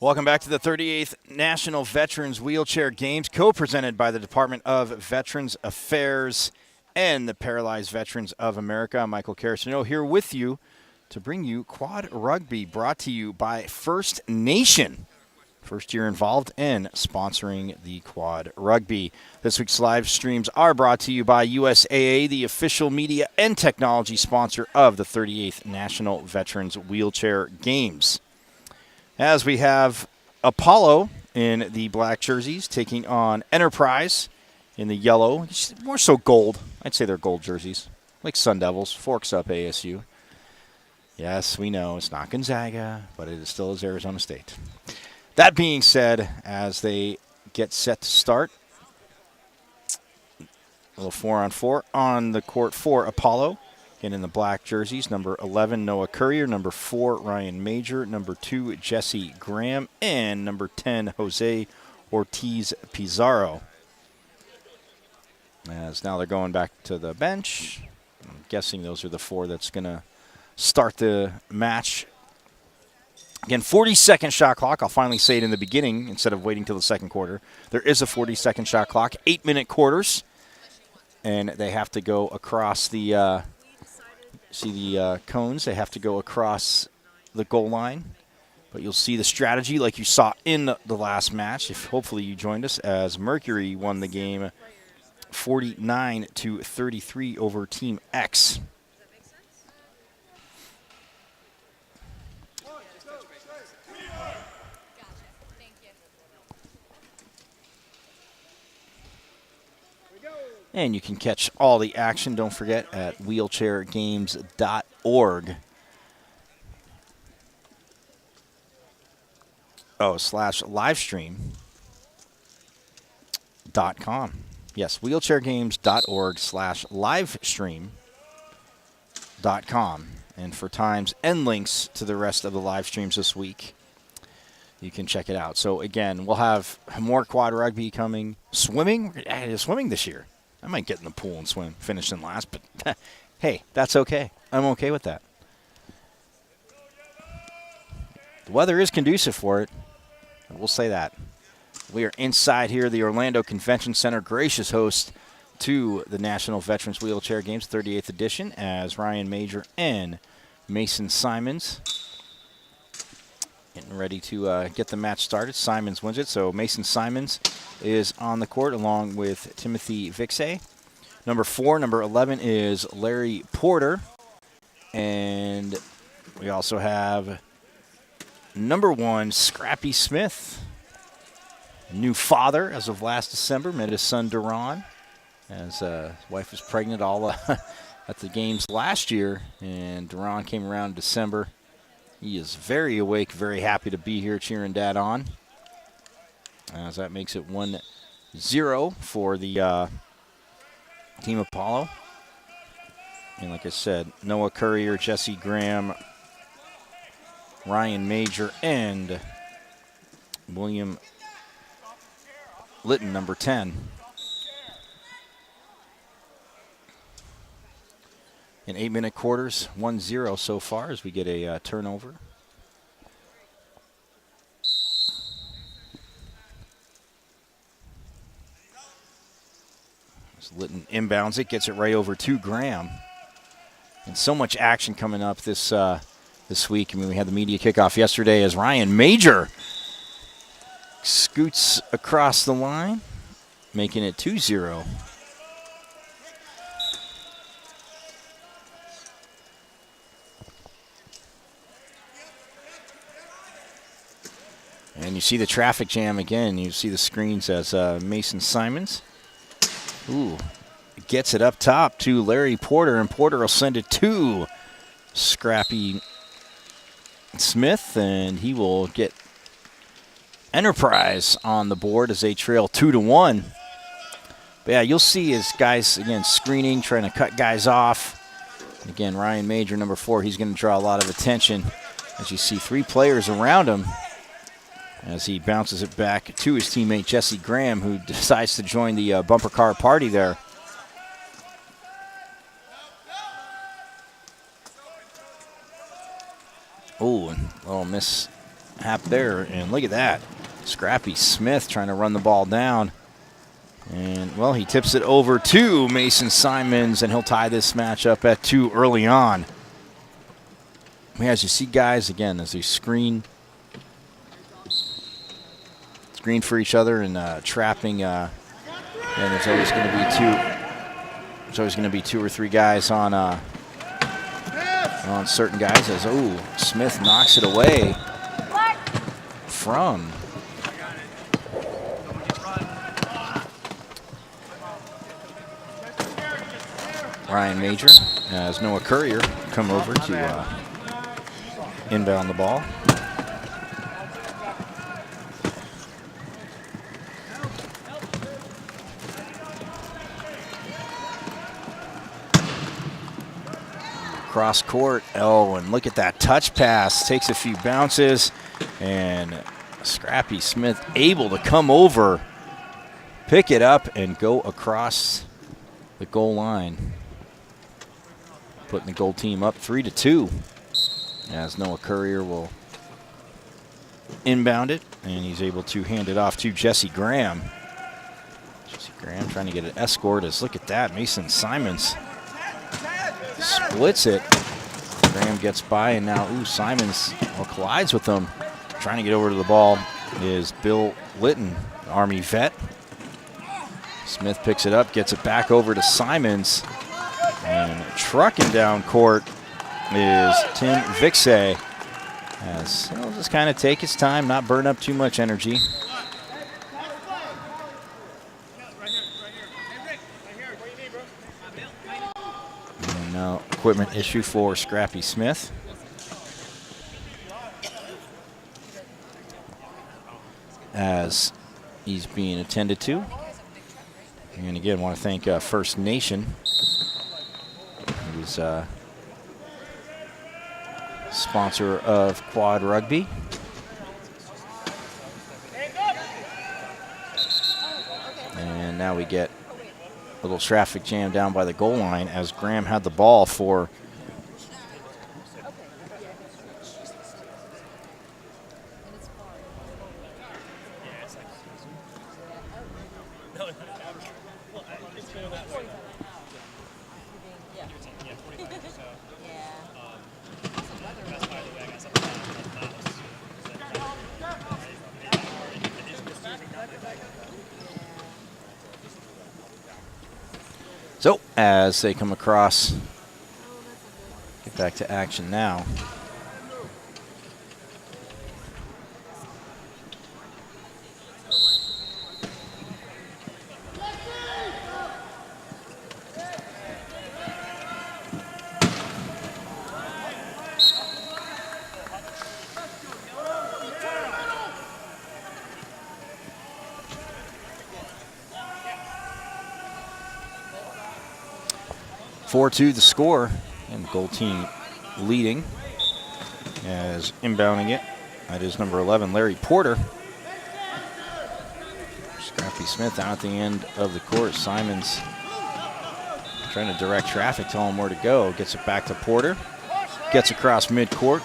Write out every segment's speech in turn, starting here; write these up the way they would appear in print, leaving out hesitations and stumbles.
Welcome back to the 38th National Veterans Wheelchair Games, co-presented by the Department of Veterans Affairs and the Paralyzed Veterans of America. I'm Michael Carasino here with you to bring you Quad Rugby, brought to you by First Nation. First year involved in sponsoring the Quad Rugby. This week's live streams are brought to you by USAA, the official media and technology sponsor of the 38th National Veterans Wheelchair Games. As we have Apollo in the black jerseys taking on Enterprise in the yellow, more so gold. I'd say they're gold jerseys, like Sun Devils, forks up ASU. Yes, we know it's not Gonzaga, but it still is Arizona State. That being said, as they get set to start, a little 4-on-4 on the court for Apollo. Again, in the black jerseys, number 11, Noah Courier, number 4, Ryan Major, number 2, Jesse Graham, and number 10, Jose Ortiz Pizarro. As now they're going back to the bench. I'm guessing those are the 4 that's going to start the match. Again, 40-second shot clock. I'll finally say it in the beginning instead of waiting till the second quarter. There is a 40-second shot clock, 8-minute quarters, and they have to go across the cones. They have to go across the goal line. But you'll see the strategy like you saw in the last match. If hopefully you joined us, as Mercury won the game 49-33 over Team X. And you can catch all the action, don't forget, at wheelchairgames.org. /livestream.com. Yes, wheelchairgames.org/livestream.com. And for times and links to the rest of the live streams this week, you can check it out. So, again, we'll have more quad rugby coming. Swimming this year. I might get in the pool and swim, finish in last, but hey, that's okay. I'm okay with that. The weather is conducive for it. We'll say that. We are inside here, the Orlando Convention Center, gracious host to the National Veterans Wheelchair Games, 38th edition, as Ryan Major and Mason Simons getting ready to get the match started. Simons wins it, so Mason Simons is on the court along with Timothy Vixay. Number 4, number 11 is Larry Porter. And we also have number 1, Scrappy Smith. New father as of last December, met his son Duran, as his wife was pregnant all at the games last year, and Duran came around in December. He is very awake, very happy to be here cheering Dad on. As that makes it 1-0 for the Team Apollo. And like I said, Noah Courier, Jesse Graham, Ryan Major, and William Litton, number 10. In 8-minute quarters, 1-0 so far as we get a turnover. As Litton inbounds it, gets it right over to Graham. And so much action coming up this week. I mean, we had the media kickoff yesterday as Ryan Major scoots across the line, making it 2-0. And you see the traffic jam again. You see the screens as Mason Simons gets it up top to Larry Porter, and Porter will send it to Scrappy Smith, and he will get Enterprise on the board as they trail 2-1. But yeah, you'll see his guys, again, screening, trying to cut guys off. And again, Ryan Major, number 4, he's going to draw a lot of attention as you see 3 players around him, as he bounces it back to his teammate Jesse Graham, who decides to join the bumper car party there. Oh, and a little miss Hap there, and look at that. Scrappy Smith trying to run the ball down. And, well, he tips it over to Mason Simons, and he'll tie this match up at 2 early on. As you see guys, again, as they screen for each other and trapping, and there's always going to be 2 or 3 guys on certain guys. As Smith knocks it away from Ryan Major, as Noah Courier come over to inbound the ball. Cross court, and look at that touch pass. Takes a few bounces, and Scrappy Smith able to come over, pick it up, and go across the goal line. Putting the goal team up 3-2. As Noah Courier will inbound it, and he's able to hand it off to Jesse Graham. Jesse Graham trying to get an escort. As look at that, Mason Simons splits it. Graham gets by, and now Simons collides with him. Trying to get over to the ball is Bill Litton, Army vet. Smith picks it up, gets it back over to Simons, and trucking down court is Tim Vixay. As he'll just kind of take his time, not burn up too much energy. And now equipment issue for Scrappy Smith. As he's being attended to. And again, want to thank First Nation, who's sponsor of Quad Rugby. And now we get a little traffic jam down by the goal line as Graham had the ball for So, as they come across, get back to action now. (4-2) the score, and the goal team leading as inbounding it. That is number 11, Larry Porter. Scrappy Smith out at the end of the court. Simons trying to direct traffic, tell him where to go. Gets it back to Porter. Gets across midcourt.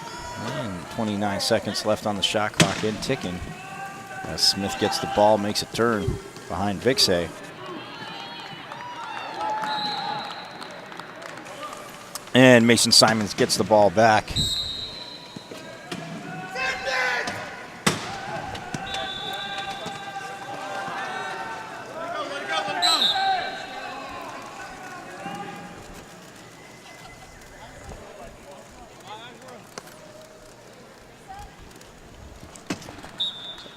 And 29 seconds left on the shot clock and ticking. As Smith gets the ball, makes a turn behind Vixay. And Mason Simons gets the ball back.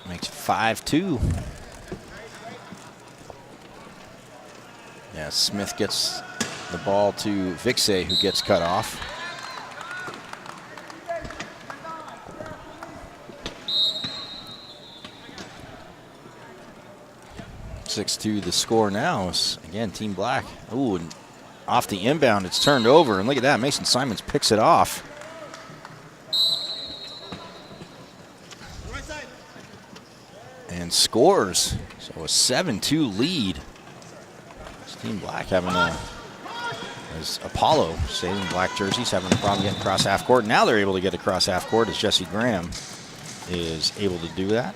Makes it 5-2. Yeah, Smith gets the ball to Vixay, who gets cut off. (6-2) the score now. Again, Team Black. Ooh, and off the inbound, it's turned over. And look at that, Mason Simons picks it off. And scores. So a 7-2 lead. It's Team Black having as Apollo, staying in black jerseys, having a problem getting across half court. Now they're able to get across half court as Jesse Graham is able to do that.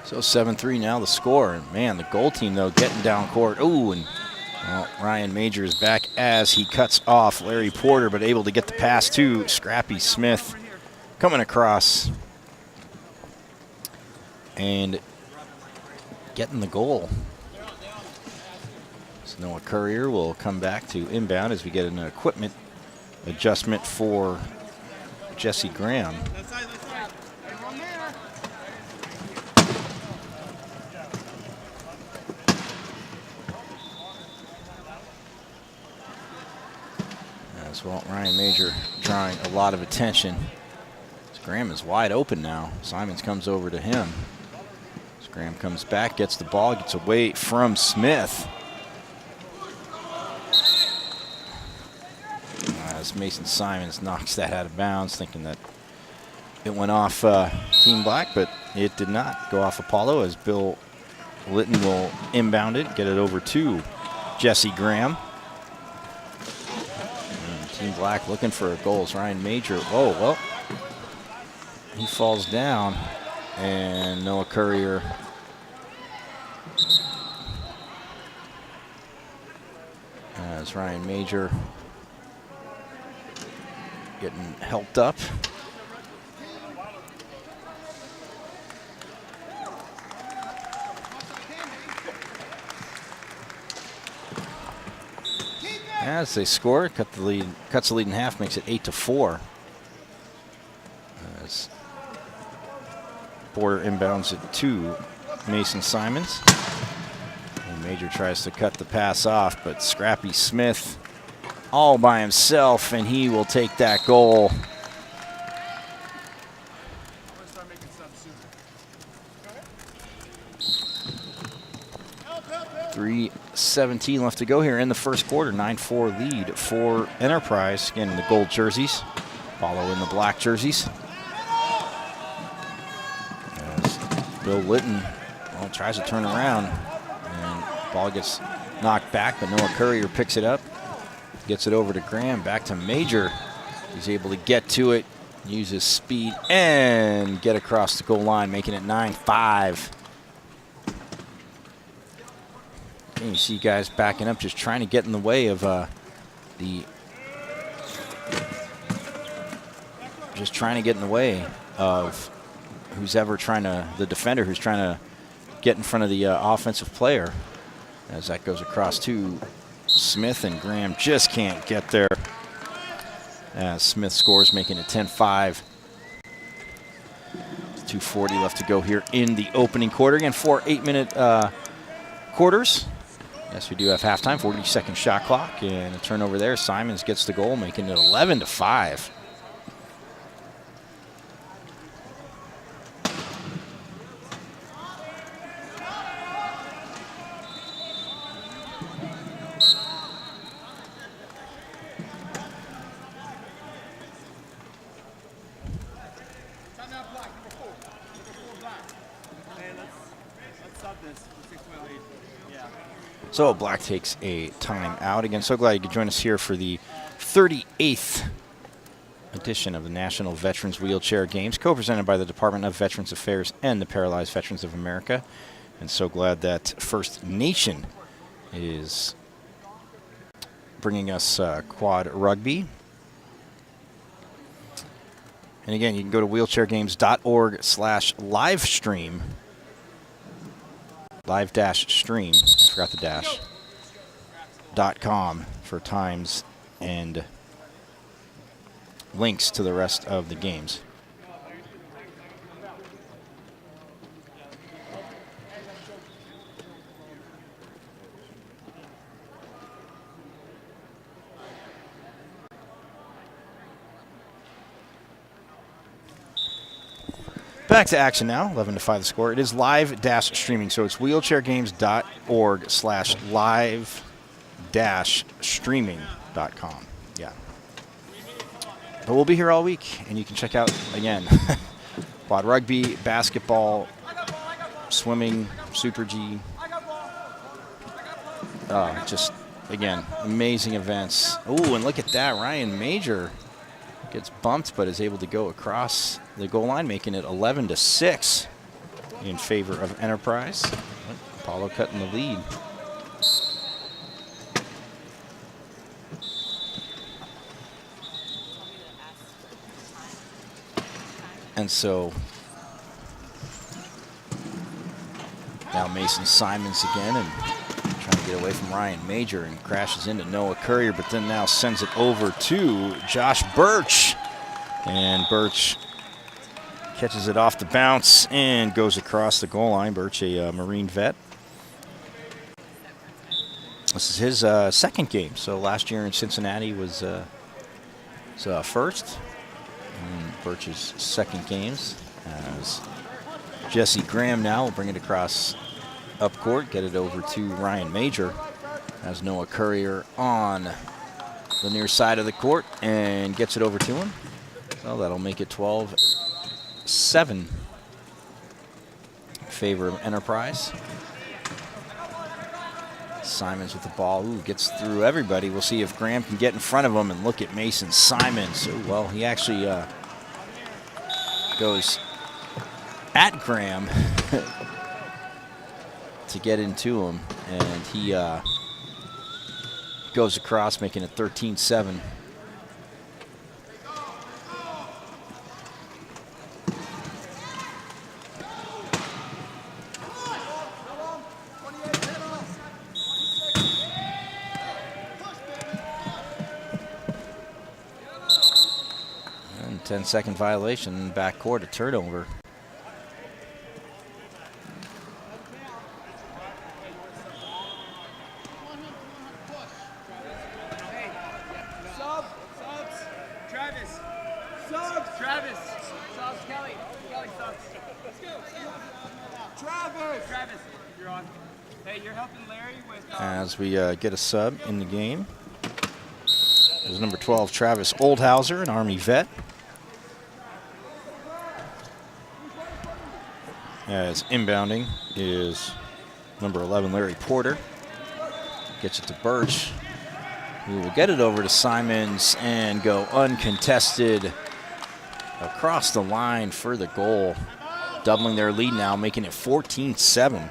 So 7-3 now the score. And man, the goal team, though, getting down court. Ooh, and well, Ryan Major is back as he cuts off Larry Porter, but able to get the pass to Scrappy Smith coming across and getting the goal. So Noah Courier will come back to inbound as we get an equipment adjustment for Jesse Graham. As well, Ryan Major drawing a lot of attention. Graham is wide open now. Simons comes over to him. Graham comes back, gets the ball, gets away from Smith. As Mason Simons knocks that out of bounds, thinking that it went off Team Black, but it did not go off Apollo, as Bill Litton will inbound it, get it over to Jesse Graham. And Team Black looking for goals. Ryan Major, oh, well, he falls down, and Noah Courier as Ryan Major getting helped up. As they score, cuts the lead in half, makes it 8-4. As Porter inbounds it to Mason Simons. And Major tries to cut the pass off, but Scrappy Smith all by himself, and he will take that goal. 3:17 left to go here in the first quarter. 9-4 lead for Enterprise. Again, in the gold jerseys. Apollo in the black jerseys. As Bill Litton, well, tries to turn around, and the ball gets knocked back, but Noah Courier picks it up. Gets it over to Graham, back to Major. He's able to get to it, use his speed, and get across the goal line, making it 9-5. And you see guys backing up, just trying to get in the way of who's ever trying to, the defender who's trying to get in front of the offensive player. As that goes across to Smith, and Graham just can't get there. As Smith scores, making it 10-5. 2:40 left to go here in the opening quarter. Again, 4 8-minute quarters. Yes, we do have halftime, 40-second shot clock, and a turnover there. Simons gets the goal, making it 11-5. So Black takes a timeout. Again, so glad you could join us here for the 38th edition of the National Veterans Wheelchair Games, co-presented by the Department of Veterans Affairs and the Paralyzed Veterans of America. And so glad that First Nation is bringing us quad rugby. And again, you can go to wheelchairgames.org/livestream. Live-stream, I forgot the dash, .com for times and links to the rest of the games. Back to action now, 11-5 the score. It is live-streaming, so it's wheelchairgames.org/live-streaming.com. Yeah. But we'll be here all week, and you can check out, again, quad rugby, basketball, swimming, Super G. Just, again, amazing events. Oh, and look at that. Ryan Major gets bumped, but is able to go across the goal line, making it 11-6 in favor of Enterprise. Apollo cutting the lead. And so now Mason Simons again, and trying to get away from Ryan Major, and crashes into Noah Courier, but then now sends it over to Josh Birch. And Birch catches it off the bounce and goes across the goal line. Birch, a Marine vet. This is his second game. So last year in Cincinnati was first. And Birch's second games. As Jesse Graham now will bring it across up court, get it over to Ryan Major. As Noah Courier on the near side of the court and gets it over to him. So that'll make it 12-7 in favor of Enterprise. Simons with the ball. Ooh, gets through everybody. We'll see if Graham can get in front of him, and look at Mason Simons. Ooh, well, he actually goes at Graham to get into him, and he goes across, making it 13-7. And 10-second violation, backcourt, a turnover. As we get a sub in the game. There's number 12, Travis Oldhauser, an Army vet. As inbounding is number 11, Larry Porter. Gets it to Birch, who will get it over to Simons and go uncontested across the line for the goal. Doubling their lead now, making it 14-7.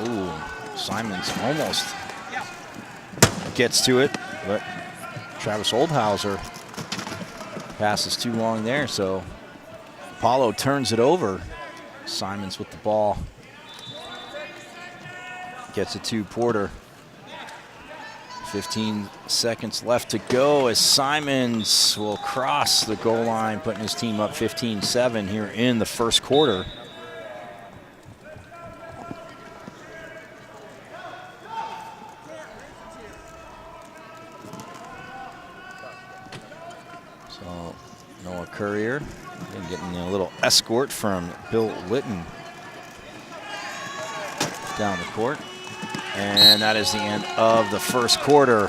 Ooh, Simons almost gets to it, but Travis Oldhauser passes too long there, so Apollo turns it over. Simons with the ball. Gets it to Porter. 15 seconds left to go as Simons will cross the goal line, putting his team up 15-7 here in the first quarter. So Noah Courier getting a little escort from Bill Litton down the court. And that is the end of the first quarter.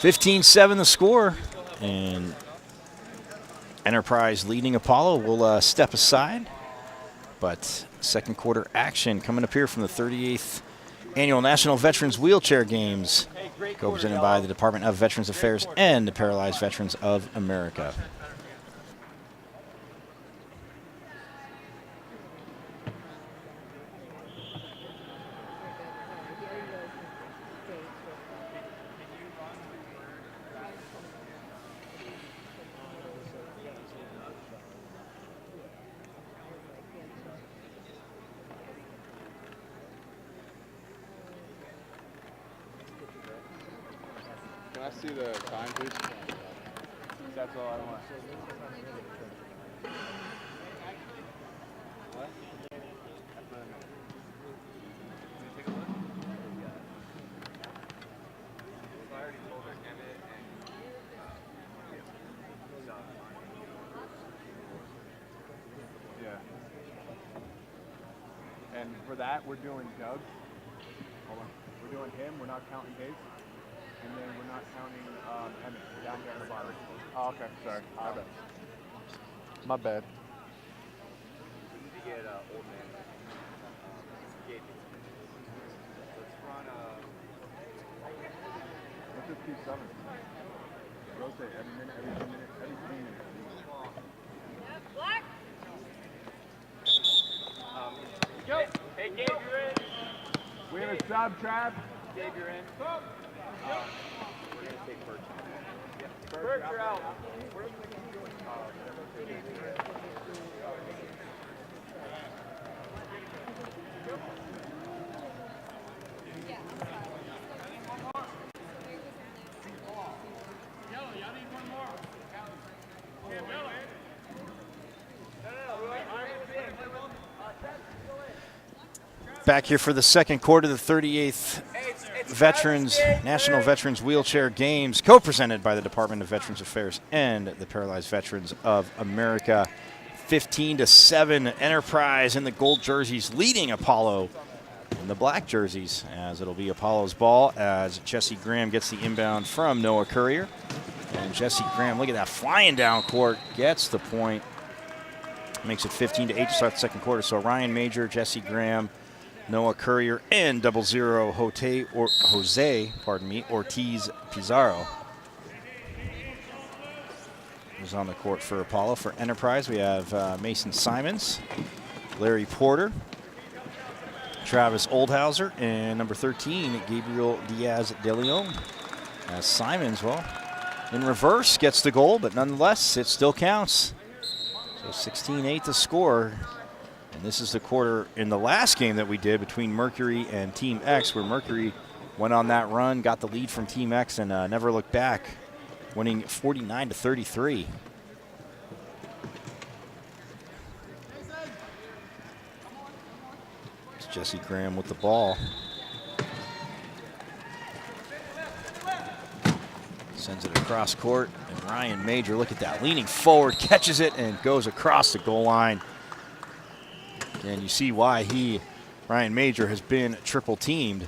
(15-7) the score, and Enterprise leading. Apollo will step aside, but second quarter action coming up here from the 38th Annual National Veterans Wheelchair Games, co-presented by the Department of Veterans Affairs and the Paralyzed Veterans of America. Can I see the time, please? That's all I want. What? Take a look. I already told her, Emmett, and for that, we're doing Doug. Hold on. We're doing him. We're not counting Dave. And then we're not counting Emmett. We're down here on the bottom. Oh, okay. Sorry. My bad. We need to get old man. Gabe. Let's run Let's just keep coming. Rotate every minute, every 2 minutes, every 3 minutes. Black. Go. Hey, Gabe, you're in. We have a sub, Trav. Gabe, you're in. We're going to take Bert. Bert, you're out. Back here for the second quarter, the 38th National Veterans Wheelchair Games, co-presented by the Department of Veterans Affairs and the Paralyzed Veterans of America. 15-7, Enterprise in the gold jerseys leading Apollo in the black jerseys, as it'll be Apollo's ball as Jesse Graham gets the inbound from Noah Courier. And Jesse Graham, look at that, flying down court, gets the point. Makes it 15-8 to start the second quarter. So Ryan Major, Jesse Graham, Noah Courier, and 00 Jose Ortiz Pizarro is on the court for Apollo. For Enterprise, we have Mason Simons, Larry Porter, Travis Oldhauser, and number 13, Gabriel Diaz de Leon. As Simons, well, in reverse, gets the goal, but nonetheless, it still counts. So 16-8 the score. And this is the quarter in the last game that we did between Mercury and Team X, where Mercury went on that run, got the lead from Team X, and never looked back, winning 49-33. It's Jesse Graham with the ball. Sends it across court, and Ryan Major, look at that, leaning forward, catches it, and goes across the goal line. And you see why Ryan Major, has been triple teamed.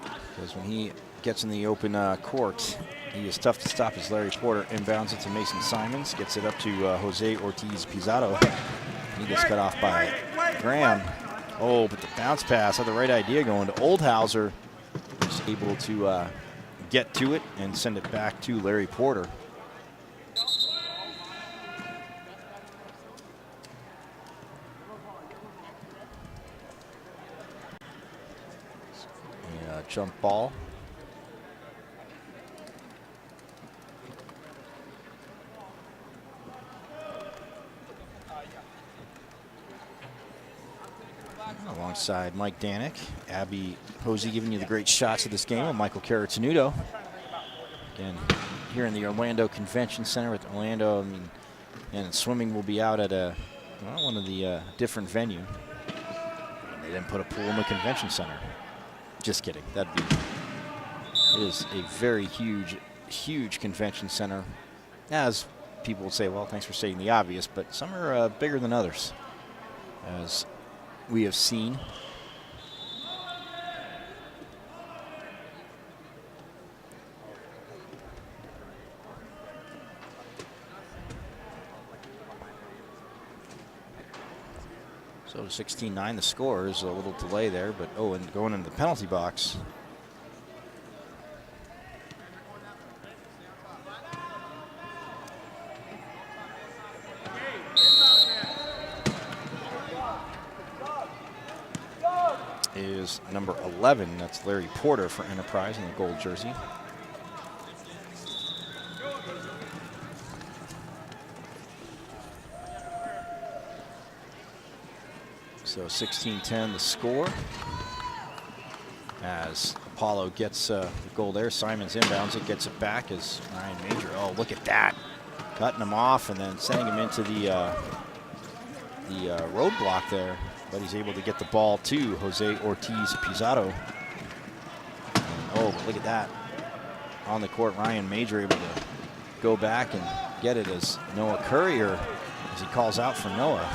Because when he gets in the open court, he is tough to stop as Larry Porter inbounds it to Mason Simons, gets it up to Jose Ortiz Pizarro. He gets cut off by Graham. Oh, but the bounce pass had the right idea going to Oldhauser. He's able to get to it and send it back to Larry Porter. Jump ball. Alongside Mike Danik, Abby Posey giving you the great shots of this game, and Michael Caratanudo. Again, here in the Orlando Convention Center with Orlando, and swimming will be out at one of the different venue. They didn't put a pool in the convention center. Just kidding. It is a very huge convention center. As people would say, well, thanks for stating the obvious, but some are bigger than others, as we have seen. So 16-9 the score. Is a little delay there, but and going into the penalty box. Is number 11, that's Larry Porter for Enterprise in the gold jersey. So 16-10 the score. As Apollo gets the goal there, Simons inbounds it, gets it back as Ryan Major. Oh, look at that. Cutting him off and then sending him into the roadblock there. But he's able to get the ball to Jose Ortiz Pizarro. And, look at that. On the court, Ryan Major able to go back and get it as Noah Courier as he calls out for Noah.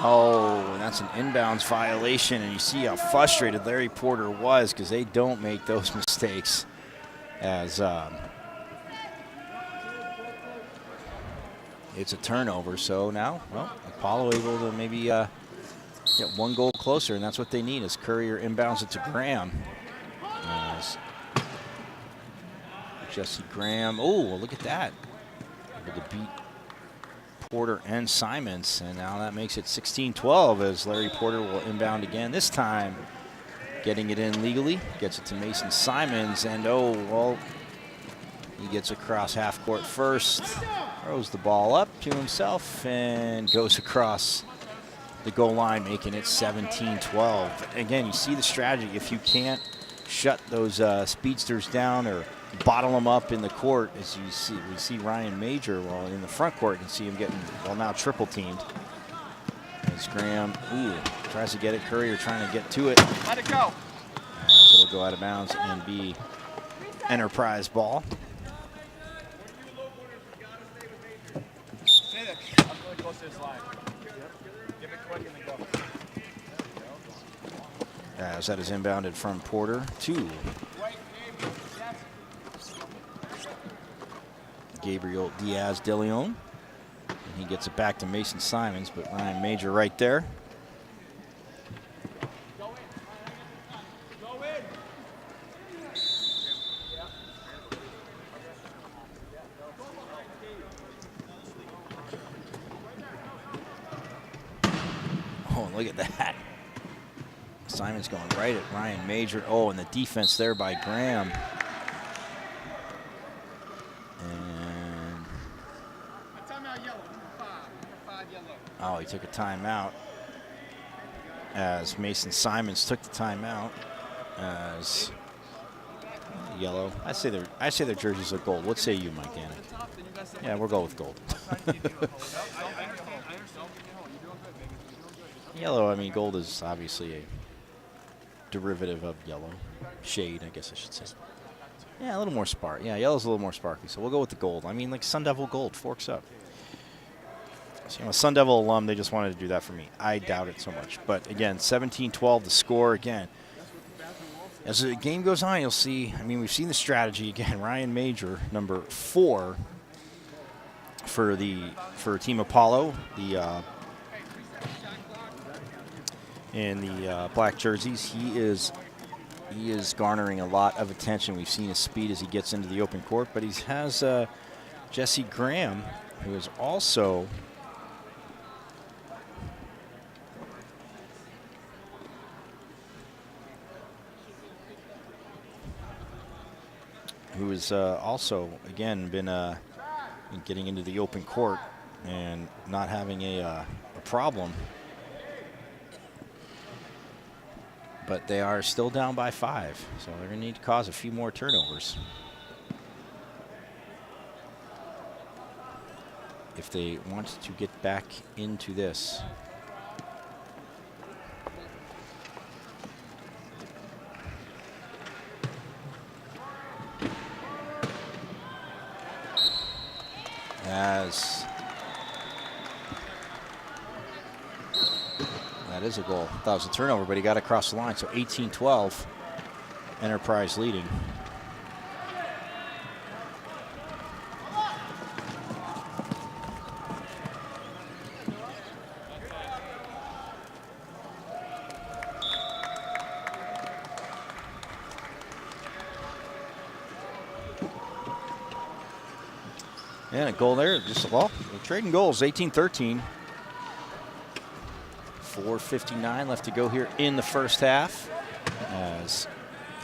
Oh, and that's an inbounds violation, and you see how frustrated Larry Porter was because they don't make those mistakes. As it's a turnover, so now, well, Apollo able to maybe get one goal closer, and that's what they need as Courier inbounds it to Graham. As Jesse Graham, oh, look at that. Able to beat Porter and Simons, and now that makes it 16-12 as Larry Porter will inbound again, this time getting it in legally, gets it to Mason Simons, and oh, well, he gets across half court first, throws the ball up to himself, and goes across the goal line, making it 17-12. Again, you see the strategy. If you can't shut those speedsters down or bottle them up in the court, as you see, we see Ryan Major, well, in the front court, you can see him getting, well, now triple teamed. As Graham, ooh, tries to get it. Courier trying to get to it. Let it go. As it'll go out of bounds and be Enterprise ball. Stay there. I'm really close to this line. Give it quick and then go. As that is inbounded from Porter to Gabriel Diaz de Leon. And he gets it back to Mason Simons, but Ryan Major right there. Oh, look at that. Simons going right at Ryan Major. Oh, and the defense there by Graham. And oh, he took a timeout as Mason Simons took the timeout as yellow. I say their jerseys are gold. What say you, Mike Danik? Yeah, we'll go with gold. Yellow, I mean, gold is obviously a derivative of yellow. Shade, I guess I should say. Yeah, a little more spark. Yeah, yellow's a little more sparkly, so we'll go with the gold. I mean, like Sun Devil gold, forks up. So, I'm a Sun Devil alum. They just wanted to do that for me. I doubt it so much. But, again, 17-12, the score, again. As the game goes on, you'll see, I mean, we've seen the strategy. Again, Ryan Major, number 4 for Team Apollo, in the black jerseys. He is garnering a lot of attention. We've seen his speed as he gets into the open court, but he has Jesse Graham, who is also also again been getting into the open court and not having a problem. But they are still down by 5, so they're going to need to cause a few more turnovers if they want to get back into this. As that is a goal. That was a turnover, but he got across the line. So 18-12, Enterprise leading. And a goal there. Just, well, trading goals, 18-13. 4:59 left to go here in the first half as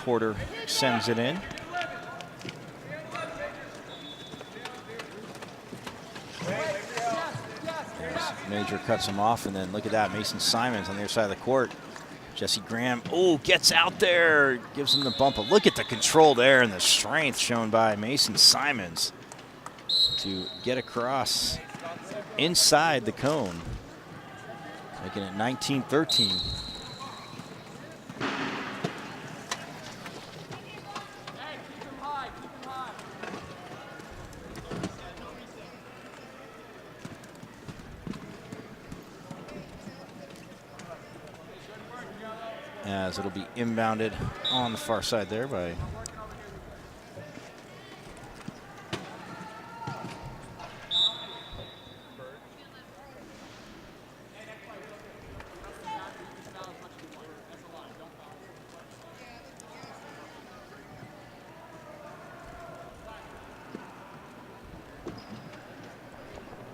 Porter sends it in. As Major cuts him off, and then look at that, Mason Simons on the other side of the court. Jesse Graham, oh, gets out there, gives him the bump. But look at the control there and the strength shown by Mason Simons to get across inside the cone. Making it 19-13. As it'll be inbounded on the far side there by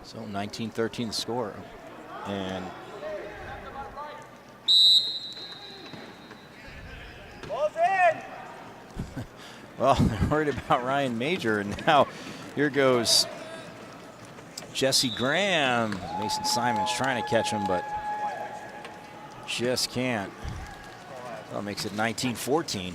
so 19-13 the score. And well, they're worried about Ryan Major, and now here goes Jesse Graham. Mason Simon's trying to catch him, but just can't. Well, it makes it 19-14.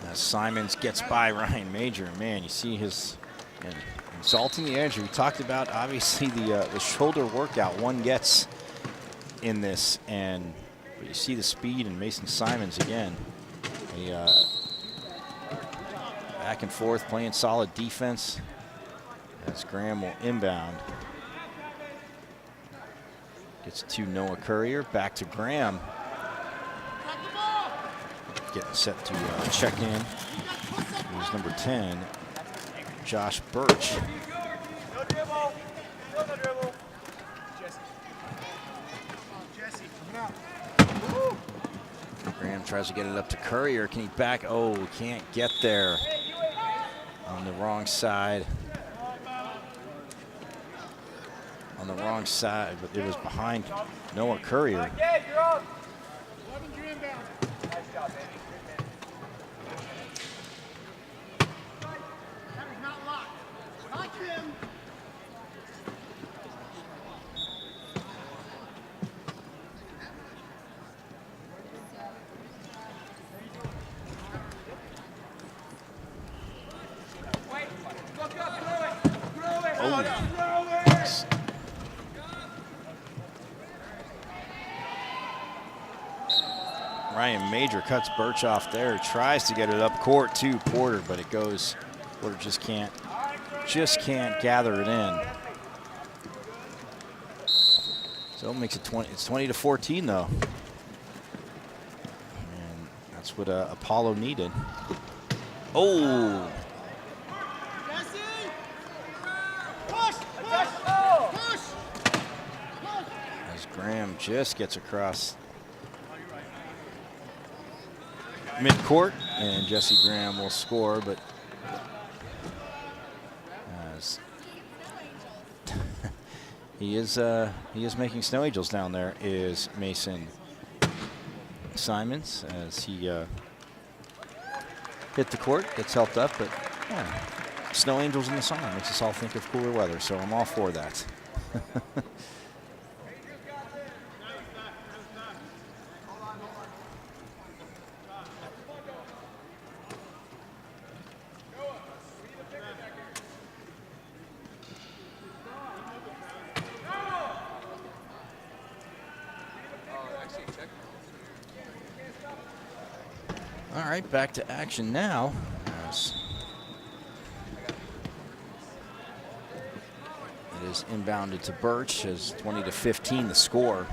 As Simons gets by Ryan Major, man, you see his and exalting the energy. We talked about obviously the shoulder workout one gets in this, and you see the speed in Mason Simons again. Back and forth, playing solid defense. As Graham will inbound. Gets to Noah Courier, back to Graham. Getting set to check in. Here's number 10, Josh Birch. No dribble. Still no dribble. Jesse, coming out. Graham tries to get it up to Courier. Can he back? Oh, can't get there. On the wrong side. On the wrong side, but it was behind Noah Courier. Okay, you're on. Nice job, baby. Ryan Major cuts Birch off there, tries to get it up court to Porter, but it goes, Porter just can't gather it in. So it makes it 20, it's 20-14 though. And that's what Apollo needed. Oh! As Graham just gets across midcourt, and Jesse Graham will score, but as he is making snow angels down there is Mason Simons as he hit the court, gets helped up, but yeah, snow angels in the summer makes us all think of cooler weather, so I'm all for that. All right, back to action now. As it is inbounded to Birch as 20-15 the score.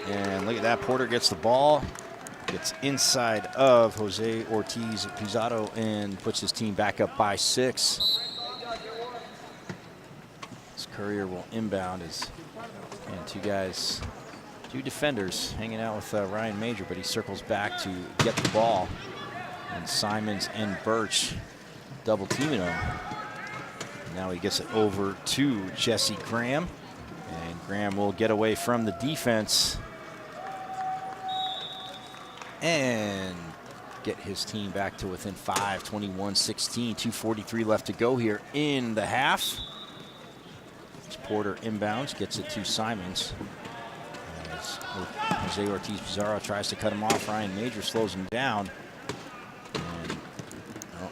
And look at that, Porter gets the ball, gets inside of Jose Ortiz Pizarro and puts his team back up by 6. Courier will inbound as and two defenders hanging out with Ryan Major, but he circles back to get the ball. And Simons and Birch double teaming him. Now he gets it over to Jesse Graham, and Graham will get away from the defense. And get his team back to within 5, 21-16, 2:43 left to go here in the half. As Porter inbounds, gets it to Simons. As Jose Ortiz-Pizarro tries to cut him off, Ryan Major slows him down. And, well,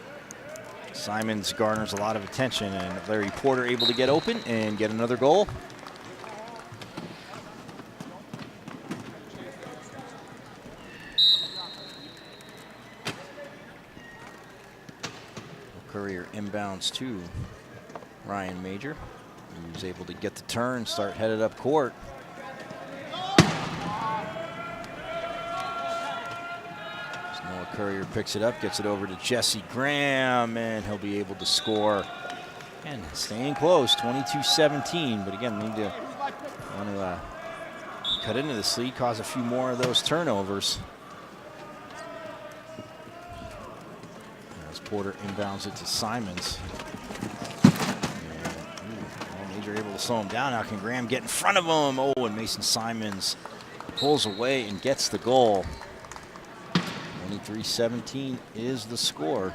Simons garners a lot of attention, and Larry Porter able to get open and get another goal. Courier inbounds to Ryan Major, who's able to get the turn, start headed up court. Noah Courier picks it up, gets it over to Jesse Graham, and he'll be able to score. And staying close, 22-17. But again, need to want to cut into this lead, cause a few more of those turnovers. As Porter inbounds it to Simons. And, Major able to slow him down. Now can Graham get in front of him? Oh, and Mason Simons pulls away and gets the goal. 23-17 is the score.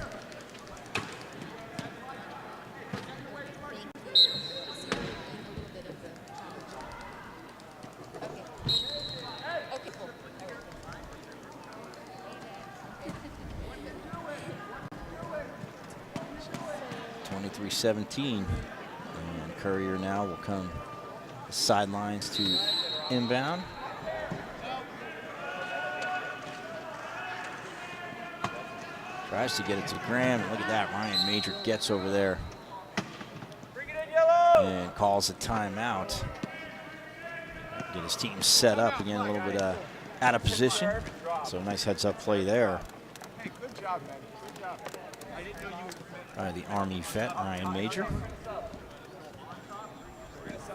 .17, and Courier now will come sidelines to inbound. Tries to get it to Graham. Look at that, Ryan Major gets over there and calls a timeout. Get his team set up again, a little bit out of position. So nice heads-up play there. Hey, good job, man. Good job. I didn't know you would. By the Army vet, Ryan Major. Hey, listen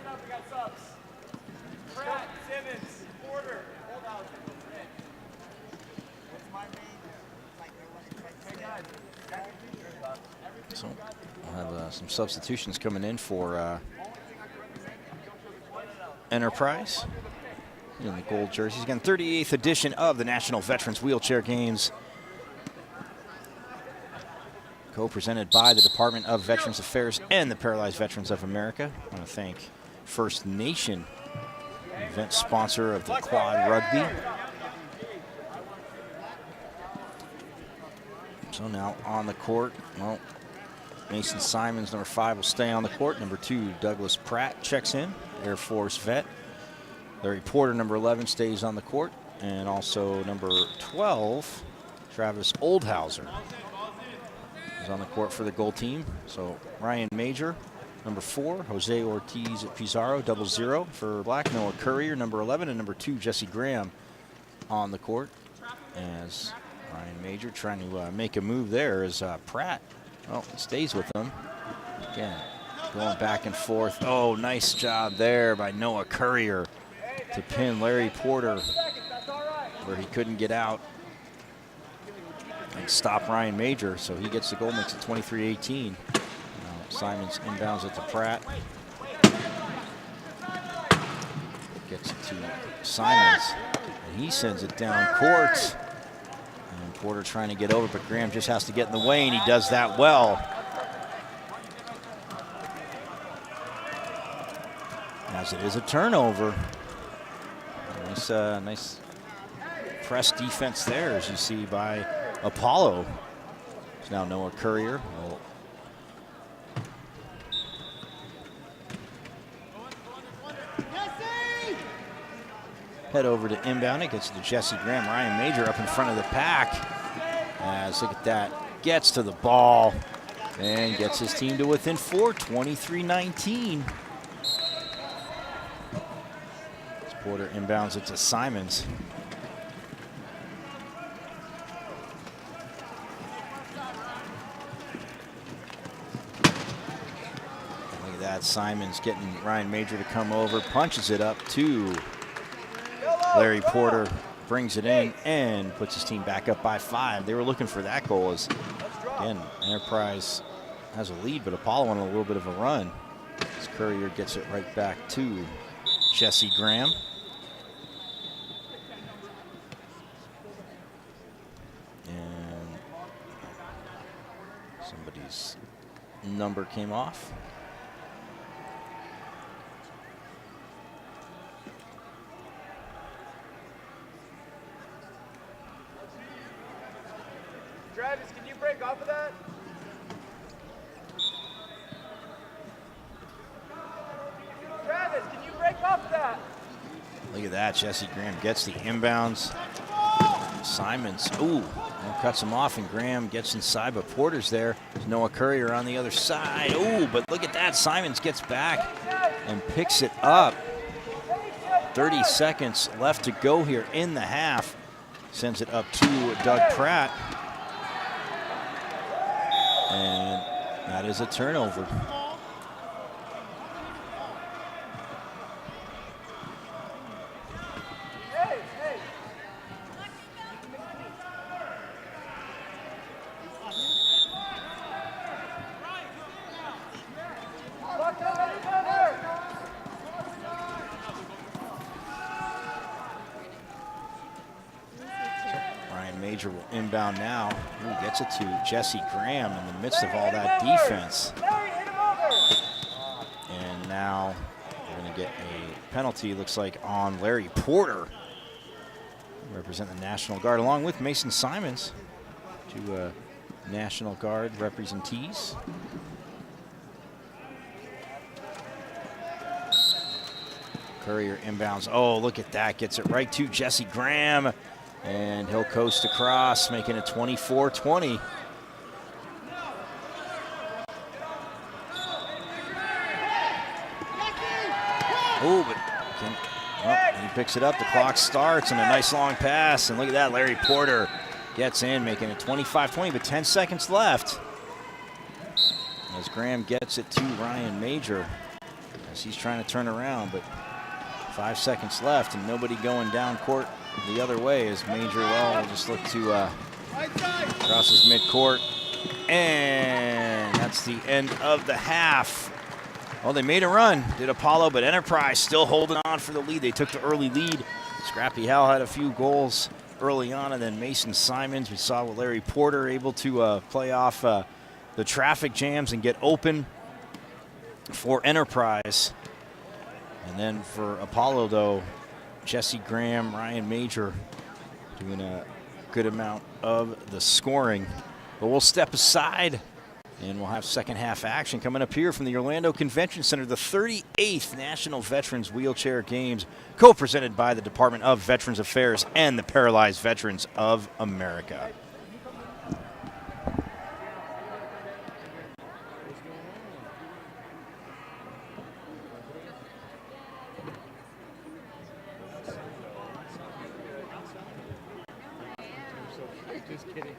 up, we got subs. Pratt, Simmons, Porter, hold on. What's my So we'll have some substitutions coming in for Enterprise in the gold jerseys. Again, 38th edition of the National Veterans Wheelchair Games, co-presented by the Department of Veterans Affairs and the Paralyzed Veterans of America. I want to thank First Nation, event sponsor of the Quad Rugby. So now on the court, well, Mason Simons, number 5, will stay on the court. Number 2, Douglas Pratt checks in, Air Force vet. Larry Porter, number 11, stays on the court. And also number 12, Travis Oldhauser, is on the court for the goal team. So Ryan Major, number 4, Jose Ortiz Pizarro, 00 for Black. Noah Courier, number 11, and number 2, Jesse Graham on the court. As Ryan Major trying to make a move there as Pratt, well, stays with them. Again, going back and forth. Oh, nice job there by Noah Courier to pin Larry Porter where he couldn't get out and stop Ryan Major. So he gets the goal, makes it 23-18. Simons inbounds it to Pratt. Gets it to Simons, and he sends it down court. And Porter trying to get over, but Graham just has to get in the way, and he does that well. As it is a turnover. Nice press defense there, as you see, by Apollo. It's now Noah Courier. Will head over to inbound. It gets to Jesse Graham. Ryan Major up in front of the pack. As look at that, gets to the ball and gets his team to within 4, 23-19. Porter inbounds it to Simons. Look at that, Simons getting Ryan Major to come over, punches it up to Larry Porter, brings it in and puts his team back up by 5. They were looking for that goal as, again, Enterprise has a lead, but Apollo on a little bit of a run. As Courier gets it right back to Jesse Graham. His number came off. Travis, can you break off of that? Travis, can you break off that? Look at that. Jesse Graham gets the inbounds. Simons, ooh, cuts him off, and Graham gets inside, but Porter's there. There's Noah Courier on the other side. Ooh, but look at that. Simons gets back and picks it up. 30 seconds left to go here in the half. Sends it up to Doug Pratt. And that is a turnover. Major will inbound now. Ooh, gets it to Jesse Graham in the midst of all that defense. And now we're going to get a penalty, looks like, on Larry Porter. Represent the National Guard, along with Mason Simons, two National Guard representees. Courier inbounds. Oh, look at that. Gets it right to Jesse Graham. And he'll coast across, making it 24-20. Oh, but he picks it up. The clock starts, and a nice long pass. And look at that, Larry Porter gets in, making it 25-20, but 10 seconds left. As Graham gets it to Ryan Major, as he's trying to turn around, but 5 seconds left, and nobody going down court the other way as Major will just look to cross his midcourt. And that's the end of the half. Well, they made a run, did Apollo, but Enterprise still holding on for the lead. They took the early lead. Scrappy Hal had a few goals early on, and then Mason Simons, we saw with Larry Porter able to play off the traffic jams and get open for Enterprise. And then for Apollo, though, Jesse Graham, Ryan Major doing a good amount of the scoring. But we'll step aside, and we'll have second half action coming up here from the Orlando Convention Center, the 38th National Veterans Wheelchair Games, co-presented by the Department of Veterans Affairs and the Paralyzed Veterans of America. Just kidding.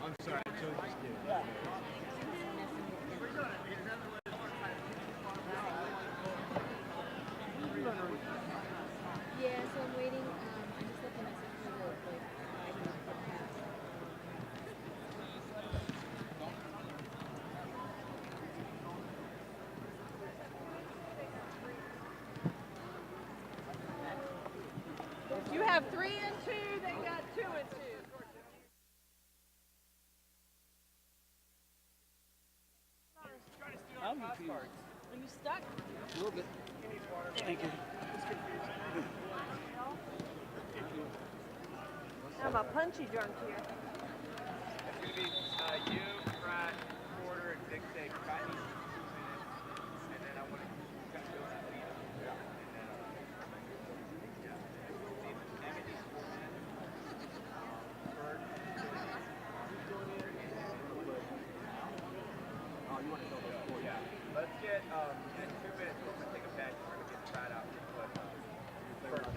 I'm sorry, I'm totally just kidding. Yeah, so I'm waiting. I just left a message for the 5-minute podcast. You have 3 and 2. They got 2 and 2. Are you stuck? A little bit. Thank you. I'm a punchy drunk here. It's going to be you, Pratt, Porter, and Dick Say. Pratt needs 2 minutes, and then I want to go to that lead. Yeah. And then, Emmett needs 4 minutes. Bird. Oh, you want to know those four? Yeah. Let's get 2 minutes. We're going to take a bench. We're going to get Pratt out. But, Bird.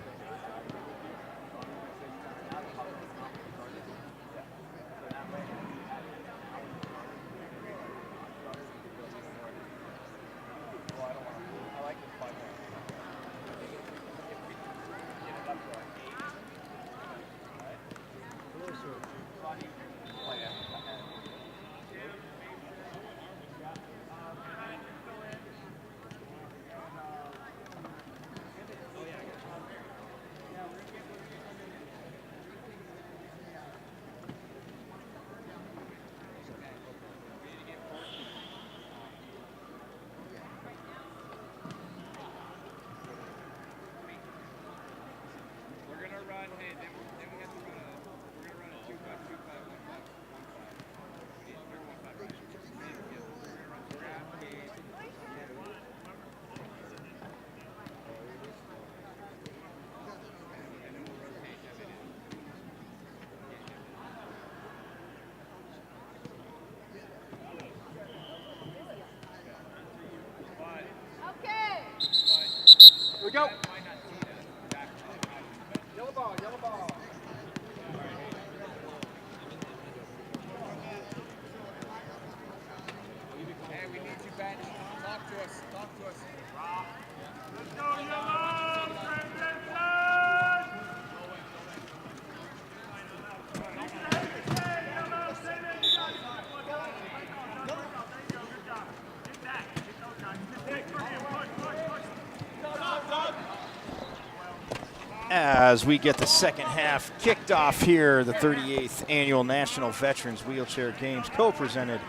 as we get the second half kicked off here, the 38th Annual National Veterans Wheelchair Games, co-presented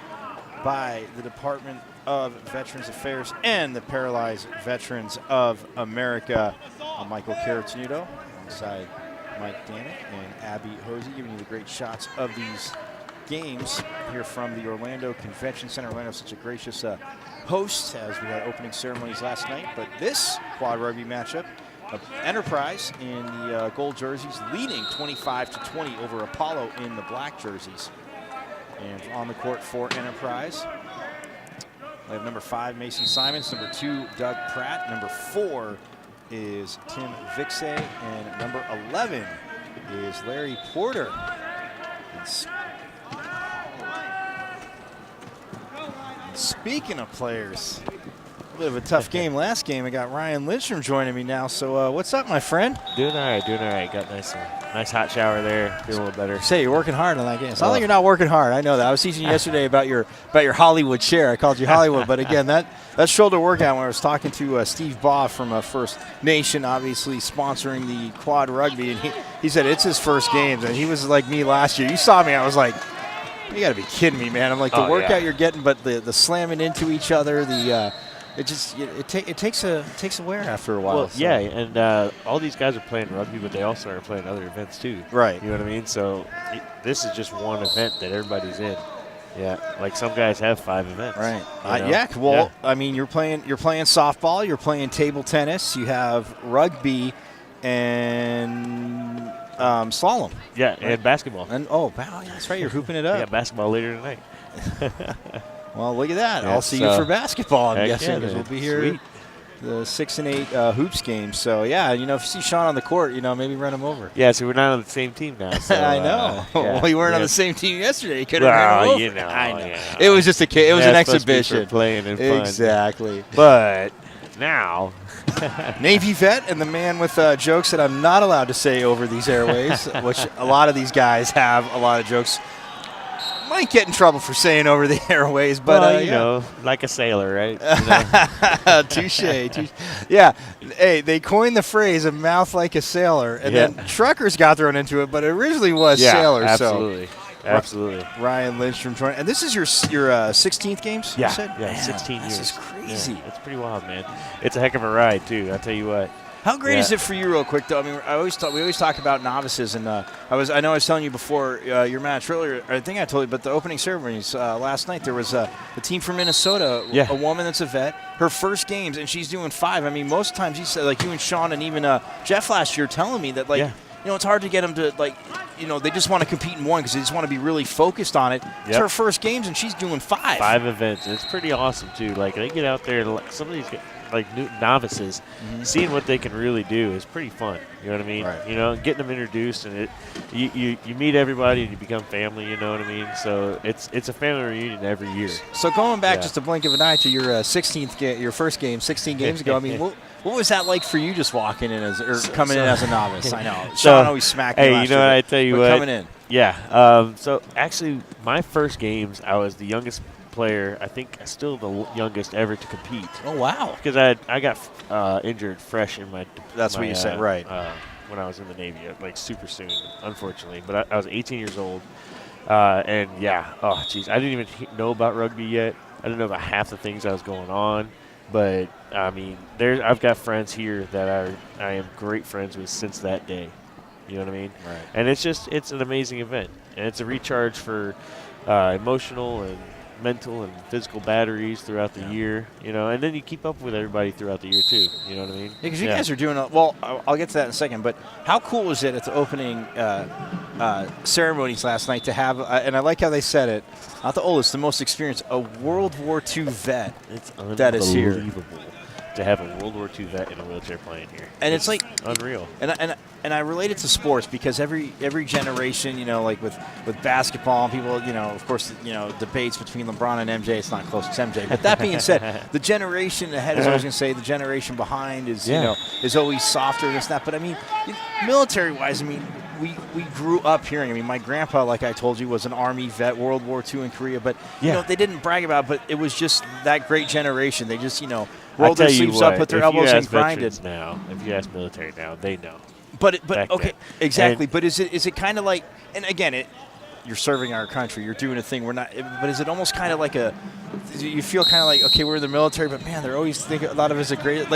by the Department of Veterans Affairs and the Paralyzed Veterans of America. I'm Michael Caratinuto, alongside Mike Danick and Abby Hosey, giving you the great shots of these games here from the Orlando Convention Center. Orlando is such a gracious host, as we had opening ceremonies last night. But this quad rugby matchup, Enterprise in the gold jerseys, leading 25-20 over Apollo in the black jerseys. And on the court for Enterprise, we have number 5, Mason Simons, number 2, Doug Pratt, number 4 is Tim Vixe, and number 11 is Larry Porter. And speaking of players, a bit of a tough game last game. I got Ryan Lindstrom joining me now. So what's up, my friend? Doing all right. Got nice hot shower there. Feel a little better. Say you're working hard on that game. It's not like you're not working hard. I know that. I was teaching you yesterday about your Hollywood chair. I called you Hollywood, but again, that shoulder workout when I was talking to Steve Baugh from First Nation, obviously sponsoring the quad rugby, and he said it's his first games, and he was like me last year. You saw me. I was like, you got to be kidding me, man. I'm like, the workout you're getting, but the slamming into each other, it takes a wear after a while. Well, so. yeah, and all these guys are playing rugby, but they also are playing other events too. Right. You know what I mean? So this is just one event that everybody's in. Yeah, like some guys have 5 events. Right. You know? Well, I mean, you're playing softball, you're playing table tennis, you have rugby, and slalom. Yeah, right? and basketball. And wow, that's right. You're hooping it up. Yeah, basketball later tonight. Well, look at that. Yeah, I'll see you for basketball, I'm guessing, because we'll be here. Sweet. The 6 and 8 hoops game. So yeah, if you see Sean on the court, maybe run him over. Yeah, so we're not on the same team now. So, I know. Yeah. Well, you weren't on the same team yesterday. You could have ran him over. I know. Yeah. It was just it was an exhibition. For playing and fun. Exactly. But now, Navy vet and the man with jokes that I'm not allowed to say over these airways, which a lot of these guys have a lot of jokes. Might get in trouble for saying over the airways, but like a sailor, right? Touche. Yeah, hey, they coined the phrase "a mouth like a sailor," and then truckers got thrown into it, but it originally was sailors. Absolutely. So. Absolutely. Ryan Lindstrom joining, and this is your 16th games. Yeah, you said? yeah, Man, 16 years. This is crazy. Yeah, it's pretty wild, man. It's a heck of a ride too. I'll tell you what. How great is it for you, real quick, though? I mean, we always talk about novices, and I know I was telling you before your match earlier. I think I told you, but the opening ceremonies last night, there was a team from Minnesota, a woman that's a vet, her first games, and she's doing 5. I mean, most times you said, like you and Sean and even Jeff last year telling me that, it's hard to get them to, they just want to compete in one because they just want to be really focused on it. It's her first games, and she's doing 5. 5 events. It's pretty awesome, too. Like, they get out there, some of these new novices, seeing what they can really do is pretty fun. You know what I mean? Right. Getting them introduced, and you meet everybody and you become family. You know what I mean? So it's a family reunion every year. So going back just a blink of an eye to your 16th your first game, 16 games ago. I mean, what was that like for you, just walking in coming in as a novice? I know. Sean always smacked me last you know year, what? I tell you what. Coming in. Yeah. So actually, my first games, I was the youngest player, I think still the youngest ever to compete. Oh, wow. Because I got injured fresh in my That's what you said, right. When I was in the Navy, like super soon, unfortunately. But I was 18 years old. I didn't even know about rugby yet. I didn't know about half the things that was going on. But, I mean, I've got friends here that I am great friends with since that day. You know what I mean? Right. And it's an amazing event. And it's a recharge for emotional and mental and physical batteries throughout the year, and then you keep up with everybody throughout the year too. You know what I mean? Because you guys are doing I'll get to that in a second. But how cool was it at the opening ceremonies last night to have? And I like how they said it. Not the oldest, the most experienced, a World War II vet. It's that is here. Unbelievable to have a World War II vet in a wheelchair playing here. And it's like unreal. And I relate it to sports because every generation, like with basketball, and people, of course, debates between LeBron and MJ. It's not close to MJ. But that being said, the generation ahead is always going to say the generation behind is is always softer and this and that. But I mean, military-wise, I mean, we grew up hearing. I mean, my grandpa, like I told you, was an Army vet, World War II in Korea. But they didn't brag about it, but it was just that great generation. They just rolled their sleeves up, put their elbows in, grinded. If you ask military now, they know. But back okay, then. exactly. And- But is it kind of like? And again, you're serving our country. You're doing a thing. We're not. But is it almost kind of like a? You feel kind of like, okay, we're in the military, but man, they're always thinking a lot of us are great.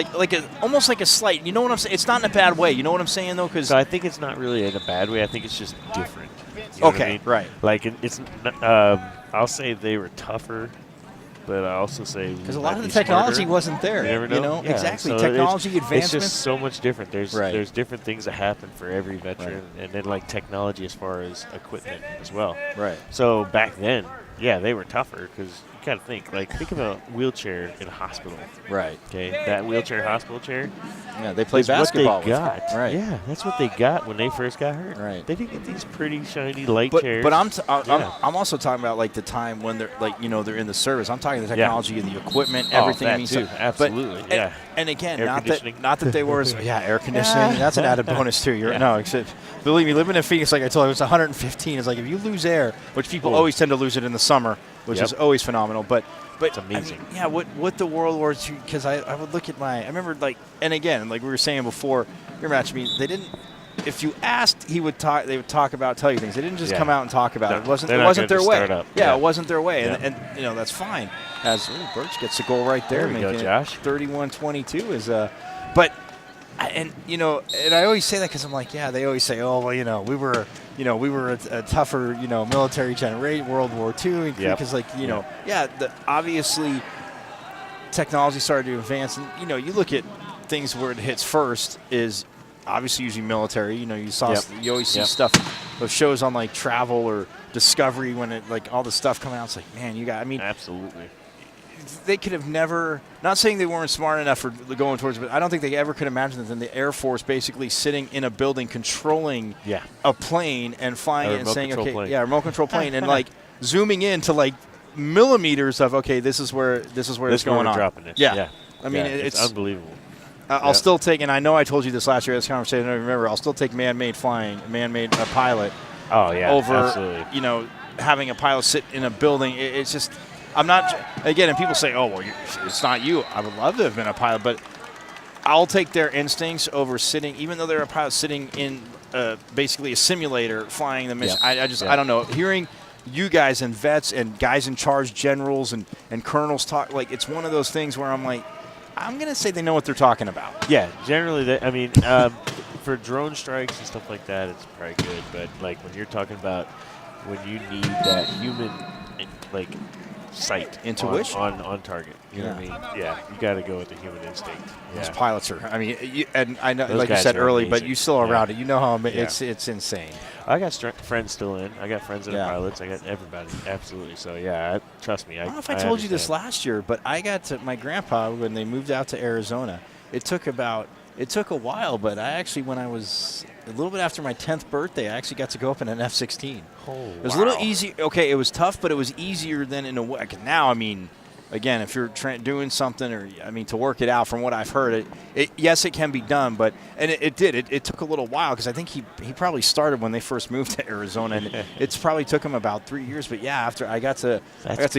Almost like a slight. You know what I'm saying? It's not in a bad way. You know what I'm saying though? Because So I think it's not really in a bad way. I think it's just different. You know what I okay, mean? right. Like it's. I'll say they were tougher, but I also say Because a lot of the technology wasn't there. You never know. Yeah, Exactly. so Technology It's advancements. just so much different. There's Right. there's different things that happen for every veteran, and then like technology as far as equipment as well. Right. So back then, yeah, they were tougher because you got to think of a wheelchair in a hospital. Right. Okay, that wheelchair hospital chair. Yeah, they play is basketball what they got. with. Right. Yeah, that's what they got when they first got hurt. Right. They didn't get these pretty shiny light But chairs. I'm also talking about like the time when they're like they're in the service. I'm talking the technology and the equipment, everything. that I mean, too. But- Absolutely. and- And again, Air not conditioning. that they were air conditioning. That's an added bonus too. No, except believe me, living in Phoenix, like I told you, it was 115. It's like if you lose air, which people Cool. always tend to lose it in the summer, which is always phenomenal. But It's amazing. I mean, what the World War II? Because I would look at I remember like, and again, like we were saying before, your match. I mean, they didn't. If you asked, they would talk about, tell you things. They didn't just come out and talk about it. It wasn't They're it not wasn't gonna their way. start up. Yeah, Yeah. it wasn't their way, Yeah. and that's fine. As Birch gets a goal right there, There we go, making Josh. it 31-22 is but. And I always say that because I'm like, yeah, they always say, oh, well, we were a tougher, military generation, World War II, Yep. because obviously technology started to advance, and you look at things where it hits first is obviously usually military. You always see stuff, those shows on like travel or Discovery when it like all the stuff coming out. It's like, man, Absolutely. they could have never, not saying they weren't smart enough for going towards, but I don't think they ever could imagine that in the Air Force basically sitting in a building controlling a plane and flying it and saying, okay, plane. remote control plane, and like zooming in to like millimeters of, okay, this is where it's going on. Dropping it. Yeah. I mean, it's unbelievable. I'll still take, and I know I told you this last year, this conversation, I don't remember, I'll still take man-made flying, man-made pilot Oh, yeah, over, absolutely. having a pilot sit in a building. It's just, I'm not, again, and people say, oh, well, it's not you. I would love to have been a pilot, but I'll take their instincts over sitting, even though they're a pilot sitting in basically a simulator flying the mission. I don't know. Hearing you guys and vets and guys in charge, generals and colonels talk, like it's one of those things where I'm like, I'm going to say they know what they're talking about. Yeah, generally, for drone strikes and stuff like that, it's probably good. But like when you're talking about when you need that human, like sight, Intuition on target, you know what I mean? Yeah, you got to go with the human instinct. Those Yeah. pilots are. I mean, and I know, Those like you guys said are early, amazing. but you still are around it. You know how Yeah. it's insane. I got friends still in. I got friends that Yeah. are pilots. I got everybody. Absolutely. So yeah, trust me. I don't know if I told you this understand. last year, but I got to my grandpa when they moved out to Arizona. It took a while, but I actually, when I was a little bit after my 10th birthday, I actually got to go up in an F-16. Oh, It was a little easy. Okay, it was tough, but it was easier than in a way. 'Cause now, I mean, again, if you're doing something, or to work it out, from what I've heard, yes, it can be done, but it did. It took a little while because I think he probably started when they first moved to Arizona, and it's probably took him about 3 years. But yeah, after I got to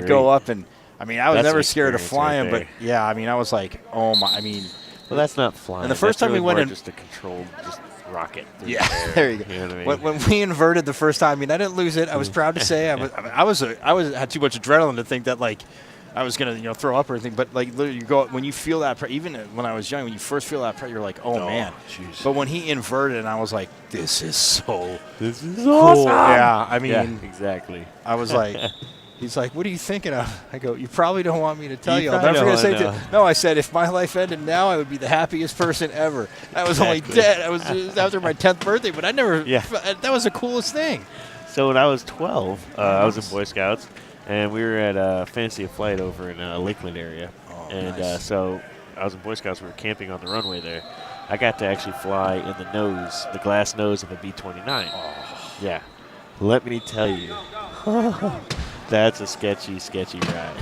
go up, and I was That's never an scared of experience flying, right but yeah, I was like, oh my, Well, that's not flying. And the first That's time we really went more in- just a controlled rocket. through yeah, the air, there you go. You know what I mean? When we inverted the first time, I didn't lose it. I was proud to say I had too much adrenaline to think that like I was gonna throw up or anything. But like literally, you go when you feel that even when I was young, when you first feel that, you're like, oh man. jeez. But when he inverted, and I was like, this is so This is cool. awesome. Yeah, I mean, Yeah, exactly. I was like. He's like, what are you thinking of? I go, you probably don't want me to tell you. I'll probably never don't say wanna know. No, I said, if my life ended now, I would be the happiest person ever. I was only Exactly. dead. I was just after my 10th birthday, but I never, Yeah. that was the coolest thing. So when I was 12, I was in Boy Scouts, and we were at Fantasy of Flight over in Lakeland area. Oh, and nice. so I was in Boy Scouts. We were camping on the runway there. I got to actually fly in the glass nose of a B-29. Oh. Yeah. Let me tell you, that's a sketchy ride.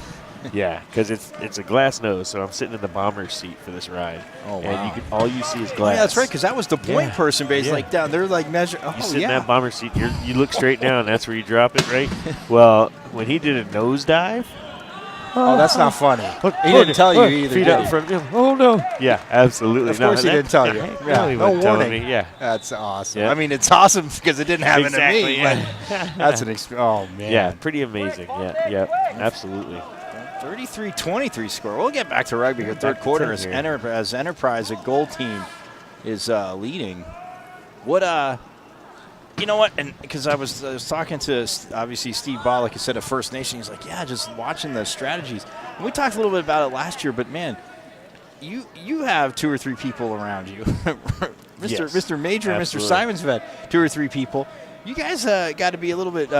Yeah, because it's a glass nose, so I'm sitting in the bomber seat for this ride. Oh, And wow. all you see is Oh, glass. yeah, that's right, because that was the point Yeah. person base, Yeah. like down there, like measure. Oh, You sit in yeah. that bomber seat, you look straight down, that's where you drop it, right? Well, when he did a nosedive, Oh, that's not funny. He didn't tell you either. Feet did out in he? front of him. Oh no. Yeah, absolutely. Of course he didn't tell you. Yeah, Yeah, no warning. Me. Yeah. That's awesome. Yeah. I mean, it's awesome because it didn't happen Exactly, to me. yeah. But that's an oh man. Yeah, pretty amazing. Yeah, absolutely. 33-23 score. We'll get back to rugby here. Third Back to quarter 10 as, here. as Enterprise, a goal team, is leading. What you know what? And because I was talking to obviously Steve Ball, like I said, at First Nation. He's like, yeah, just watching the strategies. And we talked a little bit about it last year, but man, you have 2 or 3 people around you, Mr. Major and Mr. Absolutely. Simons have had 2 or 3 people. You guys got to be a little bit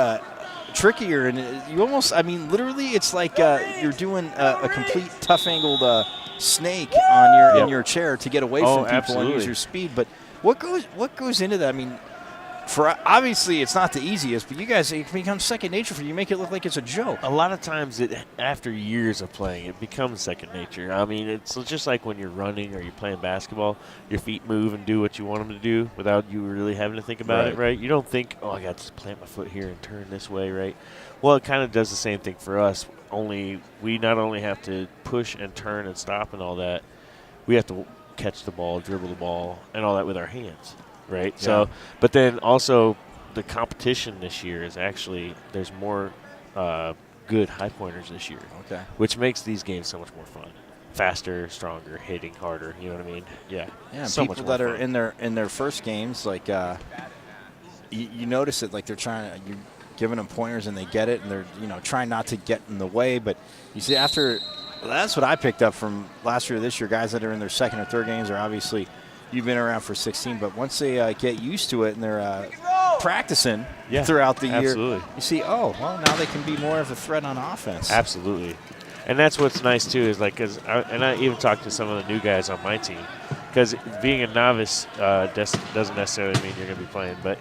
trickier, and you almost, I mean, literally, it's like you're doing a complete tough-angled snake on in your chair to get away from people and use your speed. But what goes into that? I mean, for obviously it's not the easiest, but you guys, it becomes second nature for you. You make it look like it's a joke. A lot of times, after years of playing, it becomes second nature. I mean, it's just like when you're running or you're playing basketball, your feet move and do what you want them to do without you really having to think about it, right? You don't think, oh, I got to plant my foot here and turn this way, right? Well, it kind of does the same thing for us, only we not only have to push and turn and stop and all that, we have to catch the ball, dribble the ball, and all that with our hands. Right. Yeah. So, but then also the competition this year is actually there's more good high pointers this year. Okay. Which makes these games so much more fun, faster, stronger, hitting harder. You know what I mean? Yeah. Yeah. So People much that more are fun. in their first games, like you notice it, like they're you're giving them pointers and they get it, and they're trying not to get in the way. But you see, after that's what I picked up from last year, this year, guys that are in their second or third games are obviously. You've been around for 16, but once they get used to it and they're practicing throughout the year, you see, oh, well, now they can be more of a threat on offense. Absolutely. And that's what's nice, too, is like, I even talked to some of the new guys on my team, because being a novice doesn't necessarily mean you're going to be playing. But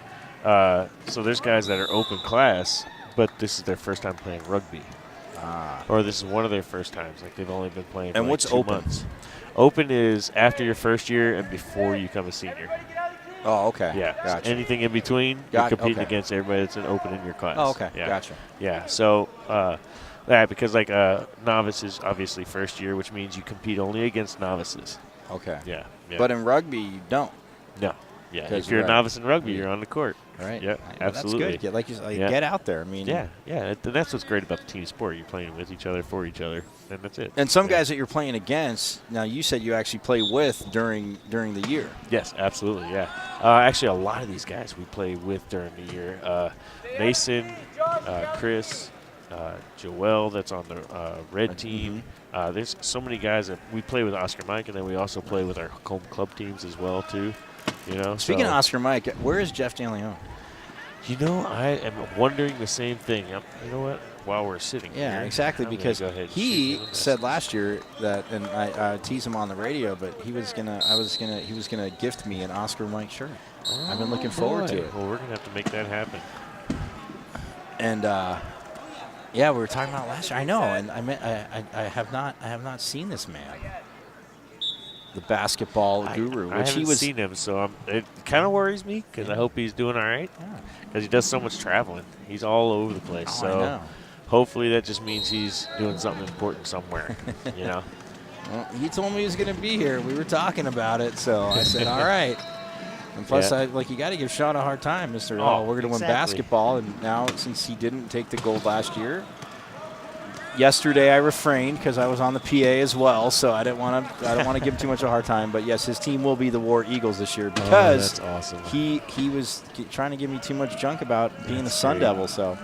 so there's guys that are open class, but this is their first time playing rugby. Or this is one of their first times. Like, they've only been playing for and like what's 2 open? months. Open is after your first year and before you become a senior. Oh, okay. Yeah. Gotcha. Anything in between, you're competing against everybody that's an open in your class. Oh, okay. Yeah. Gotcha. Yeah. So because like novice is obviously first year, which means you compete only against novices. Okay. Yeah. But in rugby, you don't. No. Yeah. 'Cause If you're a right. novice in rugby, you're on the court. Right. Yeah. Absolutely. That's good. Get out there. I mean. Yeah. And that's what's great about the team sport. You're playing with each other, for each other, and that's it. And some guys that you're playing against, now you said you actually play with during the year. Yes, absolutely, yeah. Actually, a lot of these guys we play with during the year. Mason, Chris, Joel, that's on the red team. There's so many guys that we play with Oscar Mike, and then we also play with our home club teams as well, too. Speaking of Oscar Mike, where is Jeff DeLeon? I am wondering the same thing. You know what? While we're sitting here. Yeah, exactly, I'm because gonna go ahead and he shoot him a said message. last year that, and I teased him on the radio, but he was gonna gift me an Oscar Mike shirt. I've been looking forward to it. Well, we're gonna have to make that happen. And yeah, we were talking about it last year. I know, and I have not seen this man, the basketball guru, I which haven't he was. seen him, so it kind of worries me because I hope he's doing all right. Because he does so much traveling. He's all over the place. Oh, so I know. hopefully that just means he's doing something important somewhere. Well, he told me he was going to be here. We were talking about it, so I said, all right. And plus, you got to give Sean a hard time, Mr. We're going to win basketball. And now, since he didn't take the gold last year, yesterday I refrained because I was on the PA as well, so I don't want to give him too much of a hard time. But yes, his team will be the War Eagles this year because that's awesome. he was trying to give me too much junk about being a Sun Devil. So,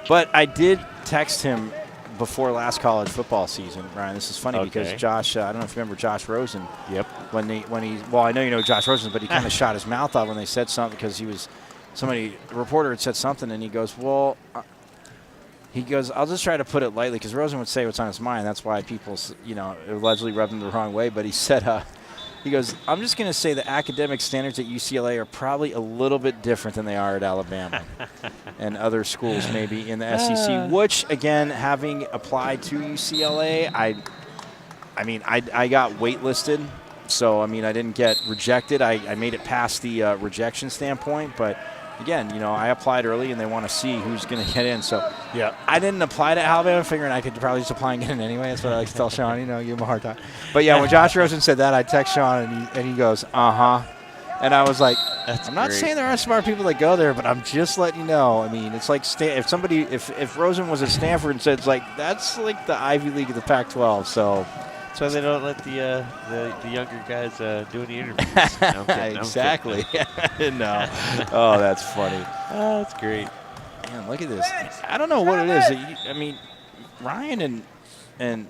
but I did text him before last college football season, Ryan. This is funny because Josh, I don't know if you remember Josh Rosen. Yep. When he, well, I know you know Josh Rosen, but he kind of shot his mouth off when they said something because a reporter had said something, and he goes, well, I'll just try to put it lightly because Rosen would say what's on his mind. That's why people, allegedly rubbed him the wrong way. But he said, he goes, I'm just going to say the academic standards at UCLA are probably a little bit different than they are at Alabama and other schools maybe in the SEC, which, again, having applied to UCLA, I got waitlisted. So, I didn't get rejected. I made it past the rejection standpoint, but again, I applied early, and they want to see who's going to get in. So Yeah. I didn't apply to Alabama, figuring I could probably just apply and get in anyway. That's what I like to tell Sean, give him a hard time. But, yeah, when Josh Rosen said that, I text Sean, and he goes, uh-huh. And I was like, That's I'm not great. saying there aren't smart people that go there, but I'm just letting you know. I mean, it's like if Rosen was at Stanford and said, it's like, that's like the Ivy League of the Pac-12, so. That's why they don't let the younger guys do any interviews. No, I'm kidding. Exactly. No. Oh, that's funny. Oh, that's great. Man, look at this. I don't know what it is. I mean, Ryan and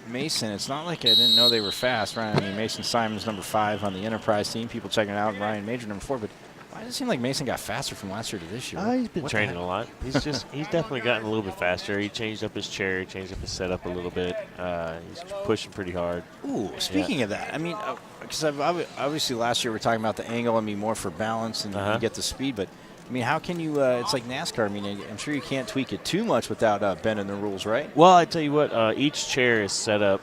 Mason, it's not like I didn't know they were fast. Ryan, I mean, Mason Simon's number 5 on the Enterprise team. People checking it out. And Ryan Major, number 4. But why does it seem like Mason got faster from last year to this year? He's been What the training heck? a lot. He's definitely gotten a little bit faster. He changed up his chair. He changed up his setup a little bit. He's pushing pretty hard. Ooh, speaking of that, I mean, because obviously last year we were talking about the angle. I mean, more for balance and you get the speed. But, I mean, how can you it's like NASCAR. I mean, I'm sure you can't tweak it too much without bending the rules, right? Well, I tell you what, each chair is set up.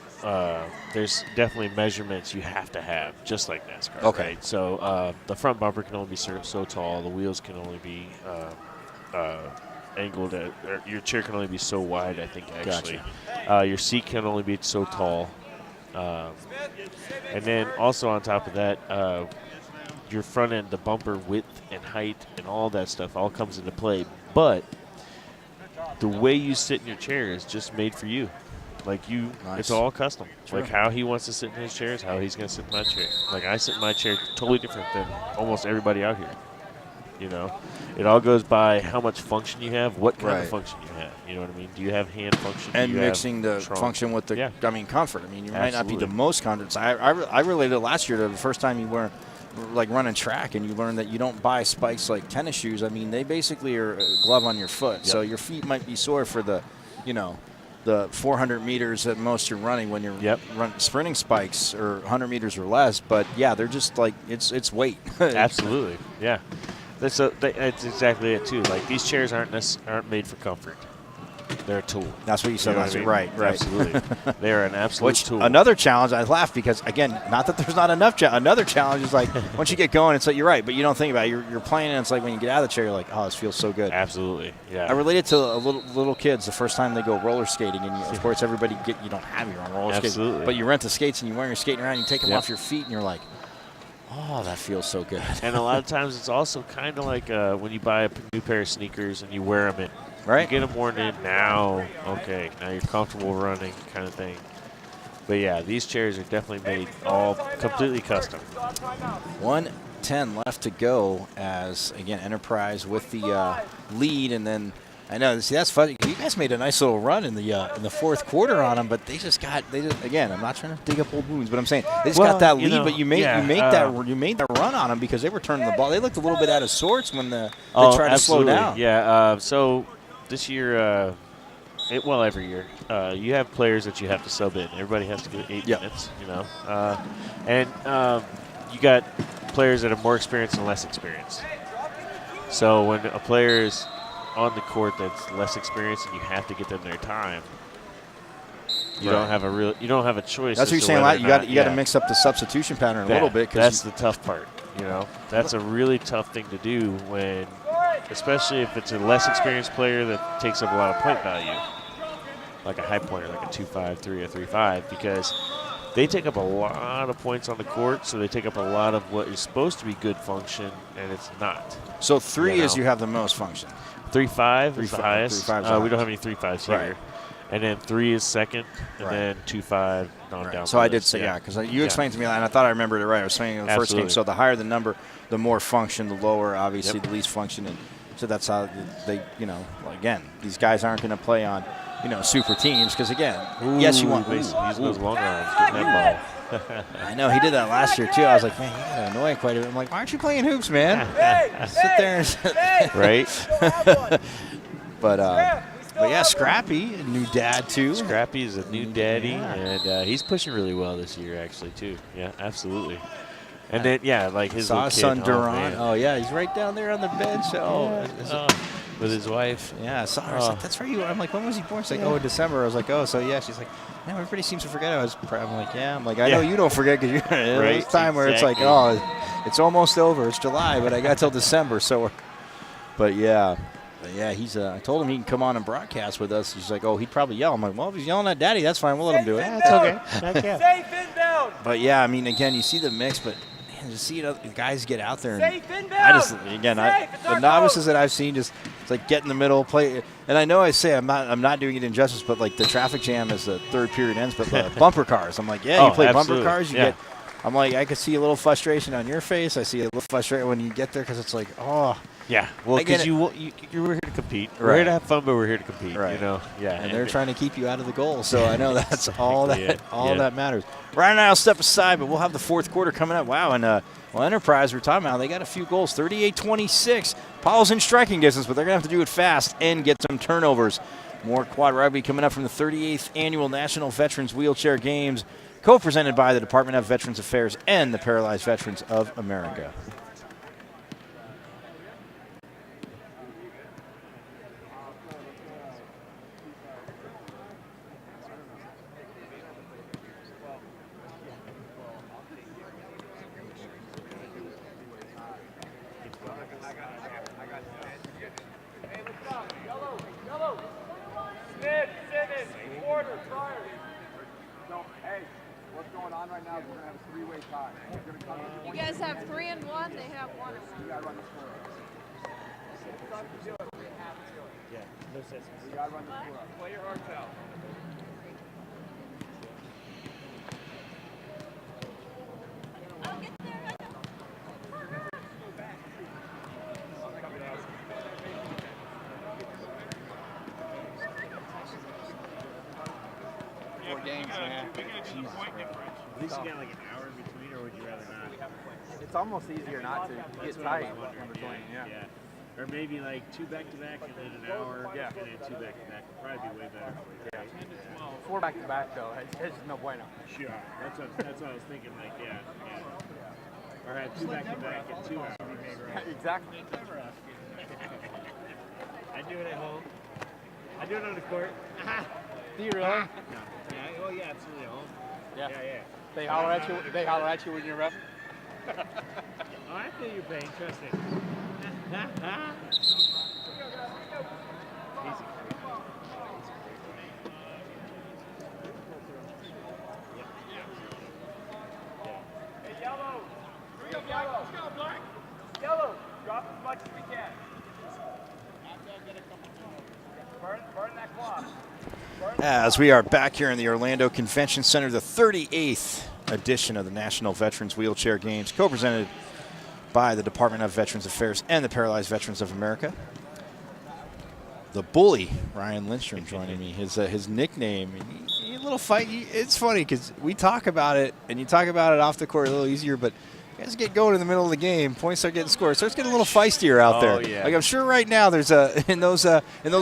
There's definitely measurements you have to have, just like NASCAR. Okay. Right? So the front bumper can only be so tall. The wheels can only be angled or your chair can only be so wide, I think, actually. Gotcha. Your seat can only be so tall. And then also on top of that, your front end, the bumper width and height and all that stuff all comes into play. But the way you sit in your chair is just made for you. Like Nice. It's all custom. Sure. Like how he wants to sit in his chair is how he's going to sit in my chair. Like I sit in my chair totally different than almost everybody out here. It all goes by how much function you have, what kind of function you have. You know what I mean? Do you have hand function? And Do you mixing the have trunk? function with the, comfort. I mean, you might not be the Absolutely. most comfortable. I related last year to the first time you were like running track and you learn that you don't buy spikes like tennis shoes. I mean, they basically are a glove on your foot. Yep. So your feet might be sore for the 400 meters at most you're running when you're sprinting spikes or 100 meters or less. But, yeah, they're just like it's weight. Absolutely, yeah. That's exactly it, too. Like these chairs aren't made for comfort. They're a tool. That's what you said know last what I year. mean? Right. Absolutely. They are an absolute Which tool. another challenge, I laugh because, again, not that there's not enough another challenge is like once you get going, it's like you're right, but you don't think about it. You're playing and it's like when you get out of the chair, you're like, oh, this feels so good. Absolutely, yeah. I related to little kids the first time they go roller skating, and of course everybody you don't have your own roller skates, but you rent the skates and you're skating around, you take them off your feet, and you're like, oh, that feels so good. And a lot of times it's also kind of like when you buy a new pair of sneakers and you wear them in. Right. You get them worn in now, okay, now you're comfortable running kind of thing. But, yeah, these chairs are definitely made all completely custom. 1:10 left to go as, again, Enterprise with the lead, and then I know, see, that's funny. You guys made a nice little run in the fourth quarter on them, but they just again, I'm not trying to dig up old wounds, but I'm saying they just got that lead, but you made that run on them because they were turning the ball. They looked a little bit out of sorts when they tried to slow down. Yeah, so this year, every year, you have players that you have to sub in. Everybody has to get 8 minutes, and you got players that are more experienced and less experienced. So when a player is on the court that's less experienced and you have to get them their time, you don't have a choice. That's what you're saying. You got to mix up the substitution pattern a little bit. That's the tough part. That's a really tough thing to do when, especially if it's a less experienced player that takes up a lot of point value, like a high pointer, like a 2.53 or 3.5, because they take up a lot of points on the court, so they take up a lot of what is supposed to be good function, and it's not. So 3 is you have the most function. 3.5 is the highest. 3.5 we don't have any 3.5s here. Right. And then 3 is second, and then 2.5 on down. So I did say, because you explained to me that, and I thought I remembered it right. I was saying in the first game, so the higher the number, the more function, the lower, obviously, the least function. And so that's how they, again, these guys aren't going to play on, super teams because, again, yes, you want. He's those long arms getting that ball. I know he did that last year too. I was like, man, you got to annoy him quite a bit. I'm like, why aren't you playing hoops, man? Sit there and right. But yeah, Scrappy, a new dad too. Scrappy is a new daddy, and he's pushing really well this year, actually too. Yeah, absolutely. And then like his saw little his kid, son Duran. man. Oh yeah, he's right down there on the bench. With his wife. Yeah, I saw her. I was like, that's where you are. I'm like, when was he born? She's like, in December. I was like, oh, so yeah. She's like, man, everybody seems to forget. I'm like, yeah. I'm like, I know you don't forget because you're it's time where it's like, oh, it's almost over. It's July, but I got till December. So But yeah, he's. I told him he can come on and broadcast with us. He's like, oh, he'd probably yell. I'm like, well, if he's yelling at Daddy, that's fine. We'll let him do it. That's okay. Heck yeah. Safe inbound. But yeah, I mean, again, you see the mix, but man, just see the guys get out there. And Safe inbound. I just, again, Safe. It's the our novices goal. that I've seen, just it's like get in the middle, play. And I know I say I'm not doing it injustice, but like the traffic jam as the third period ends, but the bumper cars. I'm like, yeah, you play absolutely. bumper cars, you Yeah. get. I'm like, I could see a little frustration on your face. I see a little frustration when you get there because it's like, oh. Yeah, well, Again, because you're here to compete. We're Right. here to have fun, but we're here to compete. Right. You know, yeah. And they're trying to keep you out of the goal. So I know that's all that exactly it. Yeah. that matters. Ryan and I will step aside, but we'll have the fourth quarter coming up. Wow, and Enterprise, we're talking about, they got a few goals, 38-26. Paul's in striking distance, but they're going to have to do it fast and get some turnovers. More quad rugby coming up from the 38th Annual National Veterans Wheelchair Games, co-presented by the Department of Veterans Affairs and the Paralyzed Veterans of America. Smith, Simmons, quarter, prior. So, hey, what's going on right now is we're going to have a three-way tie. We're going to come with You guys have 3 and 1. They have 1 and 1. You got to run the score up. Yeah, no sense. You got to run the score up. Play your hearts out. Four games, man. At least you got like an hour in between, or would you rather not? It's almost easier not to That's get what I tight was wondering, when we're playing, yeah. Or maybe like 2 back-to-back and then an hour, Yeah. and then 2 back-to-back would probably be way better. Yeah. 4 back-to-back, though, it's no bueno. Sure. That's what I was thinking. Like, yeah. Or have 2 back-to-back in 2 hours. Exactly. I do it at home. I do it on the court. Do you really? No. Yeah. Oh yeah, absolutely at home. Yeah. Yeah. They holler at you. They holler at you when you're ref. Oh, I feel your pain. Trust me. Easy. Hey, yellow. Bring up yellow. Let's go, black. Yellow. Drop as much as we can. Burn that clock. As we are back here in the Orlando Convention Center, the 38th edition of the National Veterans Wheelchair Games, co-presented by the Department of Veterans Affairs and the Paralyzed Veterans of America. The bully, Ryan Lindstrom, joining me. His nickname, a little fight. It's funny because we talk about it, and you talk about it off the court a little easier, but you guys get going in the middle of the game, points start getting scored. It starts getting a little feistier out there. Yeah. Like I'm sure right now there's in those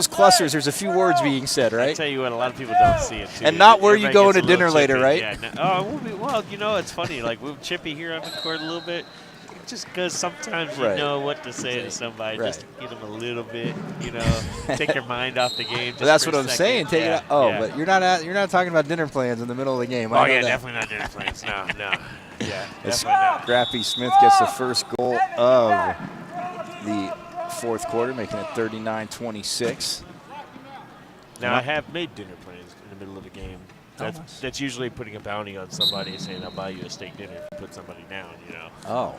clusters there's a few words being said, right? I tell you what, a lot of people don't see it too. And not where you Everybody go gets to a little dinner later, chippy. right? Yeah. Well, you know, it's funny. Like we're chippy here on the court a little bit, just because sometimes you Right. know what to say to somebody, Right. just to get them a little bit, you know, take your mind off the game. Just But that's for what a I'm second. saying. Take Yeah, it out. Oh, yeah. but you're not talking about dinner plans in the middle of the game. Oh I know yeah, that. definitely not dinner plans. No. Yeah, As definitely not. Grappy Smith gets the first goal of the fourth quarter, making it 39-26. Now I have made dinner plans in the middle of the game. That's, nice. that's usually putting a bounty on somebody and saying I'll buy you a steak dinner if you put somebody down. You know. Oh.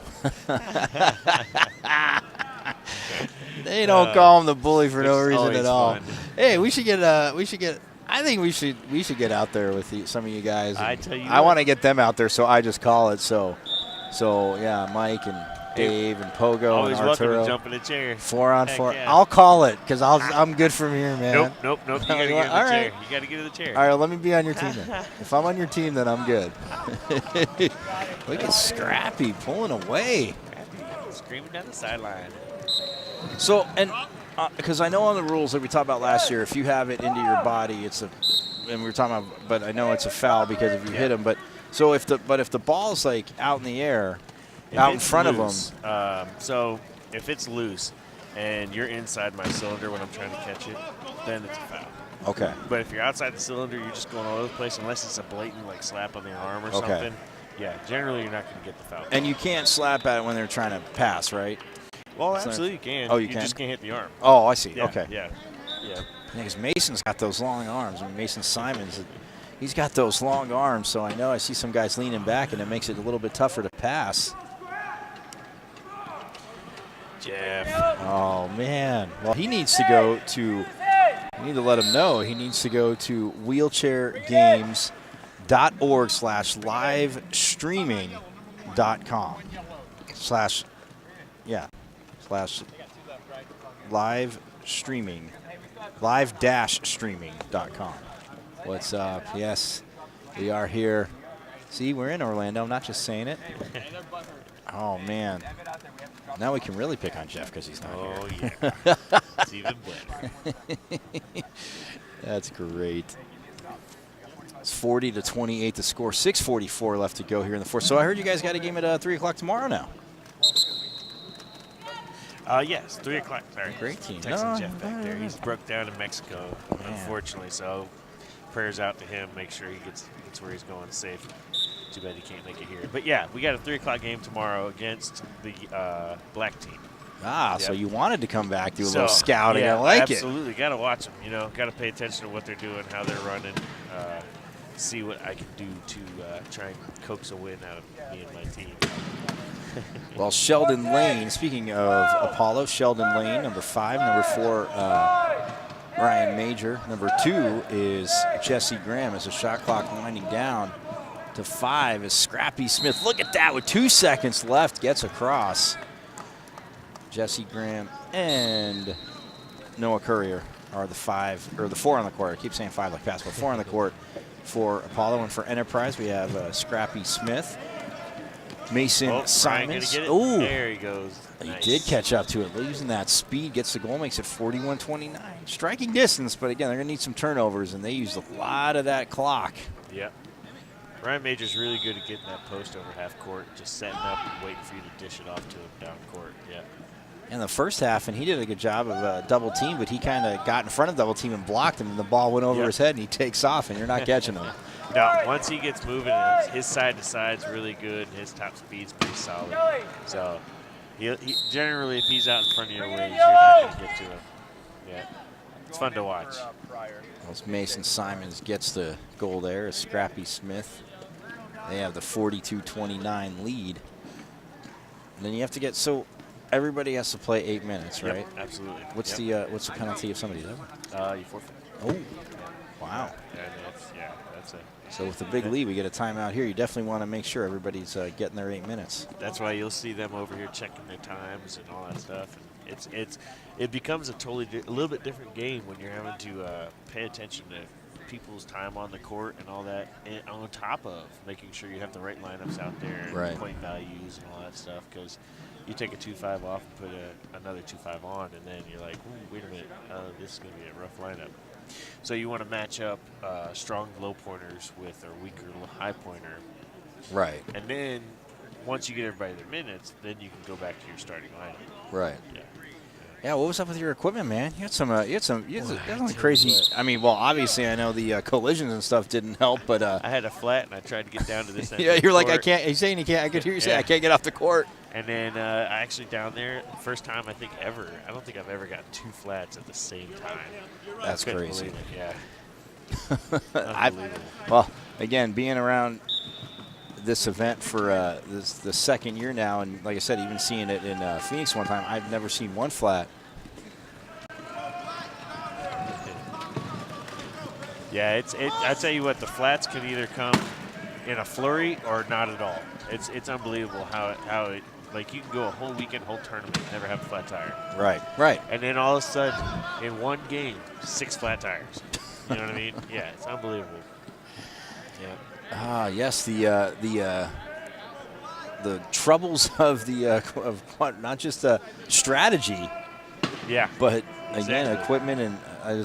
They don't call him the bully for no It's reason always at all. fun. Hey, we should get. I think we should get out there with some of you guys. I tell you I what. want to get them out there, so I just call it. So yeah, Mike and Dave and Pogo Always and welcome Arturo. to jump in a chair. 4-on-4. Heck yeah. I'll call it because I'm good from here, man. Nope. You gotta get in the All right. chair. You gotta get in the chair. All right, let me be on your team then. If I'm on your team, then I'm good. Look at Scrappy pulling away. Screaming down the sideline. So, and because I know on the rules that we talked about last year, if you have it into your body, it's a, and we were talking about, but I know it's a foul because if you hit him. But so if the ball's like out in the air, If out in it's front loose, of them. So if it's loose and you're inside my cylinder when I'm trying to catch it, then it's a foul. Okay. But if you're outside the cylinder, you're just going all over the place unless it's a blatant like slap on the arm or Okay. something. Yeah, generally you're not going to get the foul. And you can't slap at it when they're trying to pass, right? Well, It's not- absolutely you can. Oh, you You can? just can't hit the arm. Oh, I see. Yeah, Okay. Yeah. Yeah. Because Mason's got those long arms. I mean, Mason Simons, he's got those long arms. So I know I see some guys leaning back, and it makes it a little bit tougher to pass. Jeff. Oh, man. Well, he needs to go to, we need to let him know, he needs to go to wheelchairgames.org/livestreaming.com. Live streaming. Live-streaming.com. What's up? Yes, we are here. See, we're in Orlando. I'm not just saying it. Oh, man. Now we can really pick on Jeff because he's not here. Oh, yeah. It's even better. That's great. It's 40-28 to score. 6:44 left to go here in the fourth. So I heard you guys got a game at 3 o'clock tomorrow now. Yes, 3 o'clock. Sorry. Great team. Texting No, Jeff back there. He's broke down in Mexico, unfortunately. So prayers out to him. Make sure he gets where he's going safe. Too bad he can't make it here. But yeah, we got a 3 o'clock game tomorrow against the black team. So you wanted to come back, do a So, little scouting. yeah, I like absolutely. Got to watch them. You know, got to pay attention to what they're doing, how they're running. See what I can do to try and coax a win out of me and my team. it. Well, Sheldon Lane, speaking of Apollo, Sheldon Lane, number 5, number 4, Ryan Major. Number 2 is Jesse Graham as the shot clock winding down to 5 is Scrappy Smith. Look at that with 2 seconds left, gets across. Jesse Graham and Noah Courier are the 5 or the 4 on the court. I keep saying 5 like basketball. 4 on the court for Apollo, and for Enterprise we have Scrappy Smith, Mason Simons. Oh, there he goes. He Nice. did catch up to it. Using that speed, gets the goal, makes it 41-29. Striking distance, but again, they're going to need some turnovers, and they used a lot of that clock. Yep. Ryan Major's really good at getting that post over half court, just setting up and waiting for you to dish it off to him down court. Yeah. In the first half, and he did a good job of double team, but he kind of got in front of double team and blocked him, and the ball went over his head, and he takes off, and you're not catching him. No, once he gets moving, his side to side's really good, and his top speed's pretty solid. So, he generally, if he's out in front of your wings, you're not going to get to him. Yeah, it's fun to watch. Well, Mason Simons gets the goal there. Scrappy Smith. They have the 42-29 lead. And then you have to get everybody has to play 8 minutes, right? Yep, absolutely. What's the penalty if somebody doesn't? You forfeit. Oh, wow. That's it. So with the big lead, we get a timeout here. You definitely want to make sure everybody's getting their 8 minutes. That's why you'll see them over here checking their times and all that stuff. And it becomes a little bit different game when you're having to pay attention to people's time on the court and all that, and on top of making sure you have the right lineups out there and point values and all that stuff. Because you take a 2-5 off and put another 2-5 on, and then you're like, ooh, wait a minute, this is going to be a rough lineup. So you want to match up strong low pointers with a weaker high pointer. Right. And then once you get everybody their minutes, then you can go back to your starting lineup. Right. Yeah. Yeah, what was up with your equipment, man? You had some crazy. I mean, well, obviously, I know the collisions and stuff didn't help, but I had a flat, and I tried to get down to this end. yeah, of the you're like, I court. can't. He's saying he can't. I could hear you say, I can't get off the court. And then I actually down there, first time I think ever. I don't think I've ever gotten 2 flats at the same time. That's Couldn't crazy. believe it, yeah. Unbelievable. Well, again, being around this event for the second year now, and like I said, even seeing it in Phoenix one time, I've never seen one flat. Yeah, I tell you what, the flats can either come in a flurry or not at all. It's unbelievable how it like you can go a whole weekend, whole tournament, and never have a flat tire. Right. And then all of a sudden, in one game, 6 flat tires. You know what I mean? Yeah, it's unbelievable. Yeah. Yes, the troubles of not just strategy. Yeah. But again, Exactly. equipment, and I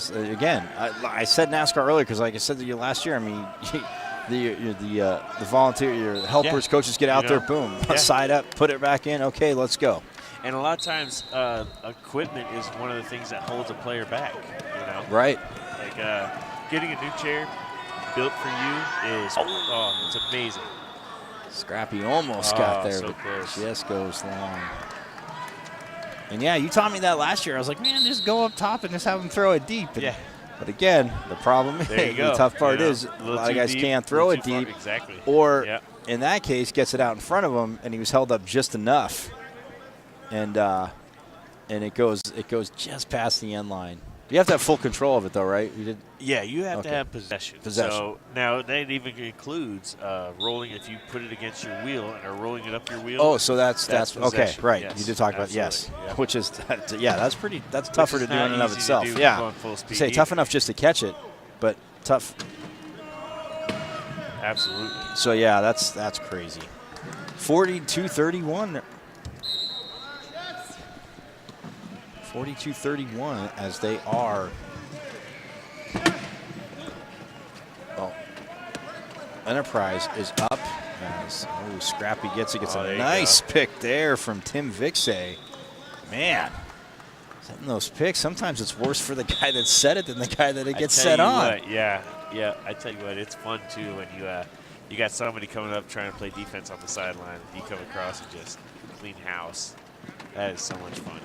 said NASCAR earlier because, like I said to you last year, I mean, the volunteer, your helpers, coaches get out there, boom, side up, put it back in. Okay, let's go. And a lot of times, equipment is one of the things that holds a player back. You know, Right. like getting a new chair built for you is it's amazing. Scrappy almost got there, so but close. just goes long. And yeah, you taught me that last year. I was like, man, just go up top and just have them throw it deep. And, Yeah. But again, the problem is, There you go. the tough part You know, is a a little lot of too guys deep, can't a throw little it too far. deep. Exactly. Or Yep. in that case, gets it out in front of him, and he was held up just enough. And it goes just past the end line. You have to have full control of it, though, right? You did. Yeah, you have Okay. to have possession. Possession. So now that even includes rolling if you put it against your wheel and are rolling it up your wheel. Oh, so that's okay, possession. right? Yes, You did talk about absolutely. Yep. which is that's tougher is to do in not and of easy to itself. do Yeah, going full speed say tough either. enough just to catch it, but tough. Absolutely. So yeah, that's crazy. 42-31. 42-31 as they are. Well, Enterprise is up as Scrappy gets it. Gets Oh, there a you nice go. pick there from Tim Vixay. Man, setting those picks, sometimes it's worse for the guy that set it than the guy that it gets I tell set you on. what, yeah. I tell you what, it's fun too when you got somebody coming up trying to play defense on the sideline, and you come across and just clean house. That is so much fun.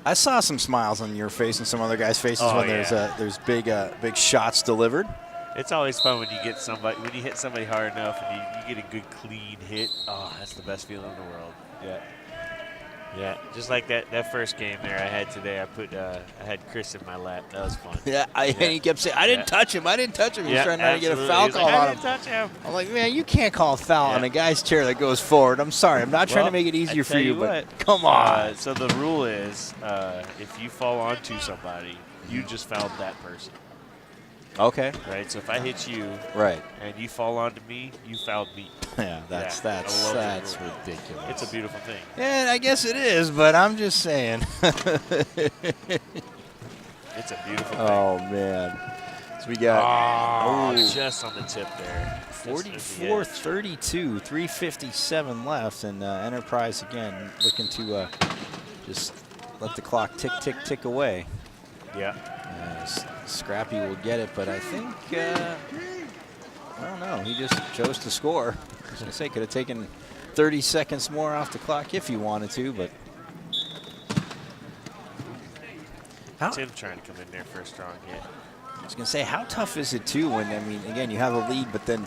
I saw some smiles on your face and some other guys' faces Oh, when yeah. there's big shots delivered. It's always fun when you hit somebody hard enough and you get a good clean hit. Oh, that's the best feeling in the world. Yeah. Yeah, just like that first game there I had today. I had Chris in my lap. That was fun. Yeah, and he kept saying, I didn't touch him. He was trying not to get a absolutely. foul He's like, call I on didn't him. touch him. I'm like, man, you can't call a foul on Yeah. a guy's chair that goes forward. I'm sorry. I'm not trying to Well, make it easier I for tell you, but what, come on. So the rule is if you fall onto somebody, you just fouled that person. Okay. Right? So if I hit you Right. and you fall onto me, you fouled me. Yeah, that's I love the rule. ridiculous. It's a beautiful thing. And I guess it is, but I'm just saying. It's a beautiful thing. Oh, man. So we got Just on the tip there. Just at the edge. 44-32, 3:57 left, and Enterprise again looking to just let the clock tick, tick, tick away. Yeah. Scrappy will get it, but I think, I don't know, he just chose to score. I was going to say, could have taken 30 seconds more off the clock if he wanted to, but. Tim trying to come in there for a strong hit. I was going to say, how tough is it, too, when, I mean, again, you have a lead, but then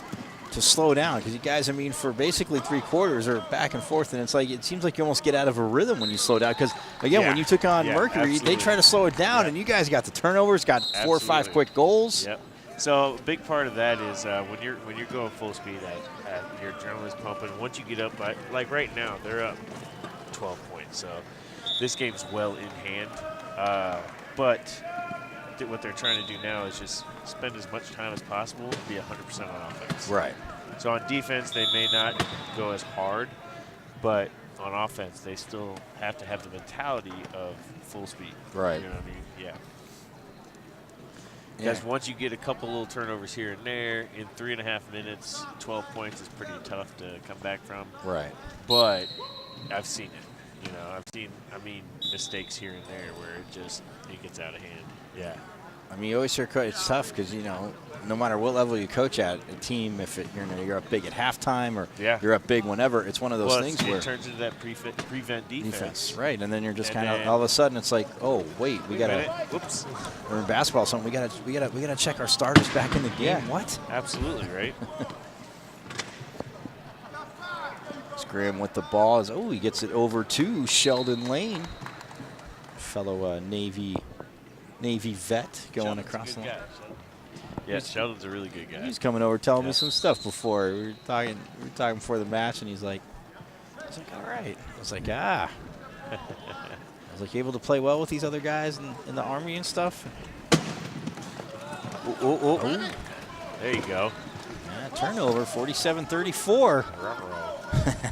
to slow down? Because you guys, I mean, for basically 3 quarters are back and forth, and it's like, it seems like you almost get out of a rhythm when you slow down. Because, again, when you took on Mercury, absolutely. they try to slow it down, and you guys got the turnovers, got 4 or 5 Absolutely. quick goals. Yep. So a big part of that is when you're going full speed, your adrenaline is pumping. Once you get up, like right now, they're up 12 points. So this game's well in hand. But what they're trying to do now is just spend as much time as possible and be 100% on offense. Right. So on defense, they may not go as hard, but on offense, they still have to have the mentality of full speed. Right. You know what I mean? Yeah. Because once you get a couple little turnovers here and there, in 3.5 minutes, 12 points is pretty tough to come back from. Right. But I've seen it. You know, I've seen, mistakes here and there where it gets out of hand. Yeah. I mean, you always hear it's tough because, you know, no matter what level you coach at, a team, if you're up big at halftime or you're up big whenever, it's one of those things where it turns into that prevent defense. Right, and then you're just And kind of then- all of a sudden it's like, oh wait, we gotta. Whoops. Or in basketball, something we gotta check our starters back in the game. Yeah. What? Absolutely, right? Graham with the ball. He gets it over to Sheldon Lane, fellow Navy vet going Sheldon's a across good the line. guy, Sheldon. Yeah, Sheldon's a really good guy. He's coming over telling me some stuff before. We were talking before the match, and he's like, all right. I was like, I was like, you able to play well with these other guys in the Army and stuff? There you go. Yeah, turnover, 47-34.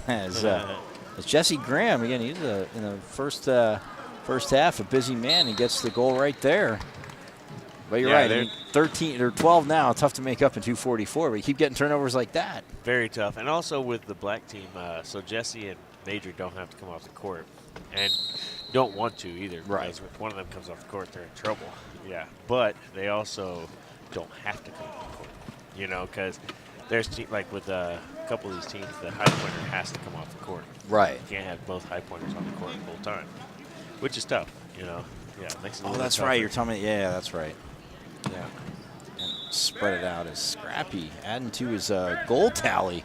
as Jesse Graham, again, he's in the first half, a busy man. He gets the goal right there. But you're right, I mean, 13 or 12 now, tough to make up in 2:44, but you keep getting turnovers like that. Very tough. And also with the black team, so Jesse and Major don't have to come off the court and don't want to either. Right. Because if one of them comes off the court, they're in trouble. Yeah. But they also don't have to come off the court, you know, because there's like with couple of these teams, the high pointer has to come off the court. Right. You can't have both high pointers on the court full time, which is tough, you know. Yeah, it makes it a Oh, little that's bit right. tougher. You're telling me. Yeah, that's right. Yeah. And spread it out as Scrappy, adding to his goal tally,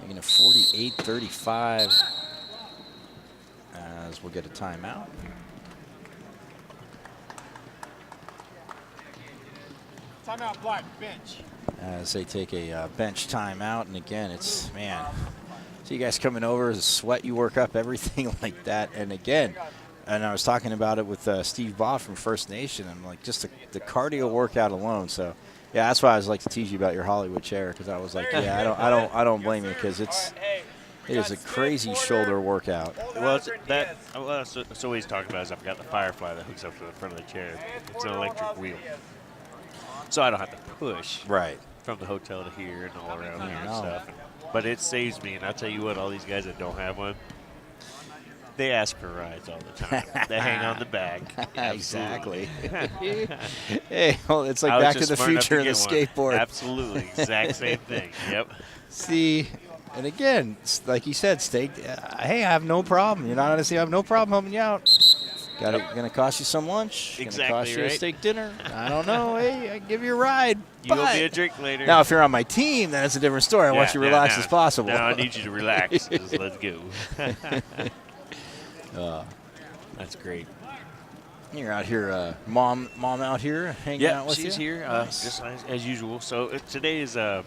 making it 48-35. As we'll get a timeout. Timeout, Black, bench. As they take a bench timeout, and again, it's man. See you guys coming over, the sweat you work up, everything like that, and again. And I was talking about it with Steve Baugh from First Nation. I'm like, just the cardio workout alone. So, yeah, that's why I was like to tease you about your Hollywood chair, because I was like, yeah, I don't blame you, because it is a crazy shoulder workout. Well, it's always talking about is I've got the Firefly that hooks up to the front of the chair. It's an electric wheel, so I don't have to push Right. from the hotel to here and all around here and know. stuff. But it saves me, and I'll tell you what, all these guys that don't have one, they ask for rides all the time. They hang on the back. Exactly. Hey, well, it's like I was Back to just the smart enough Future and the get one. skateboard. Absolutely, exact same thing. Yep. See, and again, like you said, steak. Hey, I have no problem. You're not going to see I have no problem helping you out. Gonna cost you some lunch. Exactly Gonna cost you a right. steak dinner. I don't know. Hey, I give you a ride. You owe but me a drink later. now, if you're on my team, then it's a different story. I want you to relax as possible. Now I need you to relax. Just let's go. That's great. You're out here, mom out here hanging out with you. she's here, Nice. just as usual. So today is the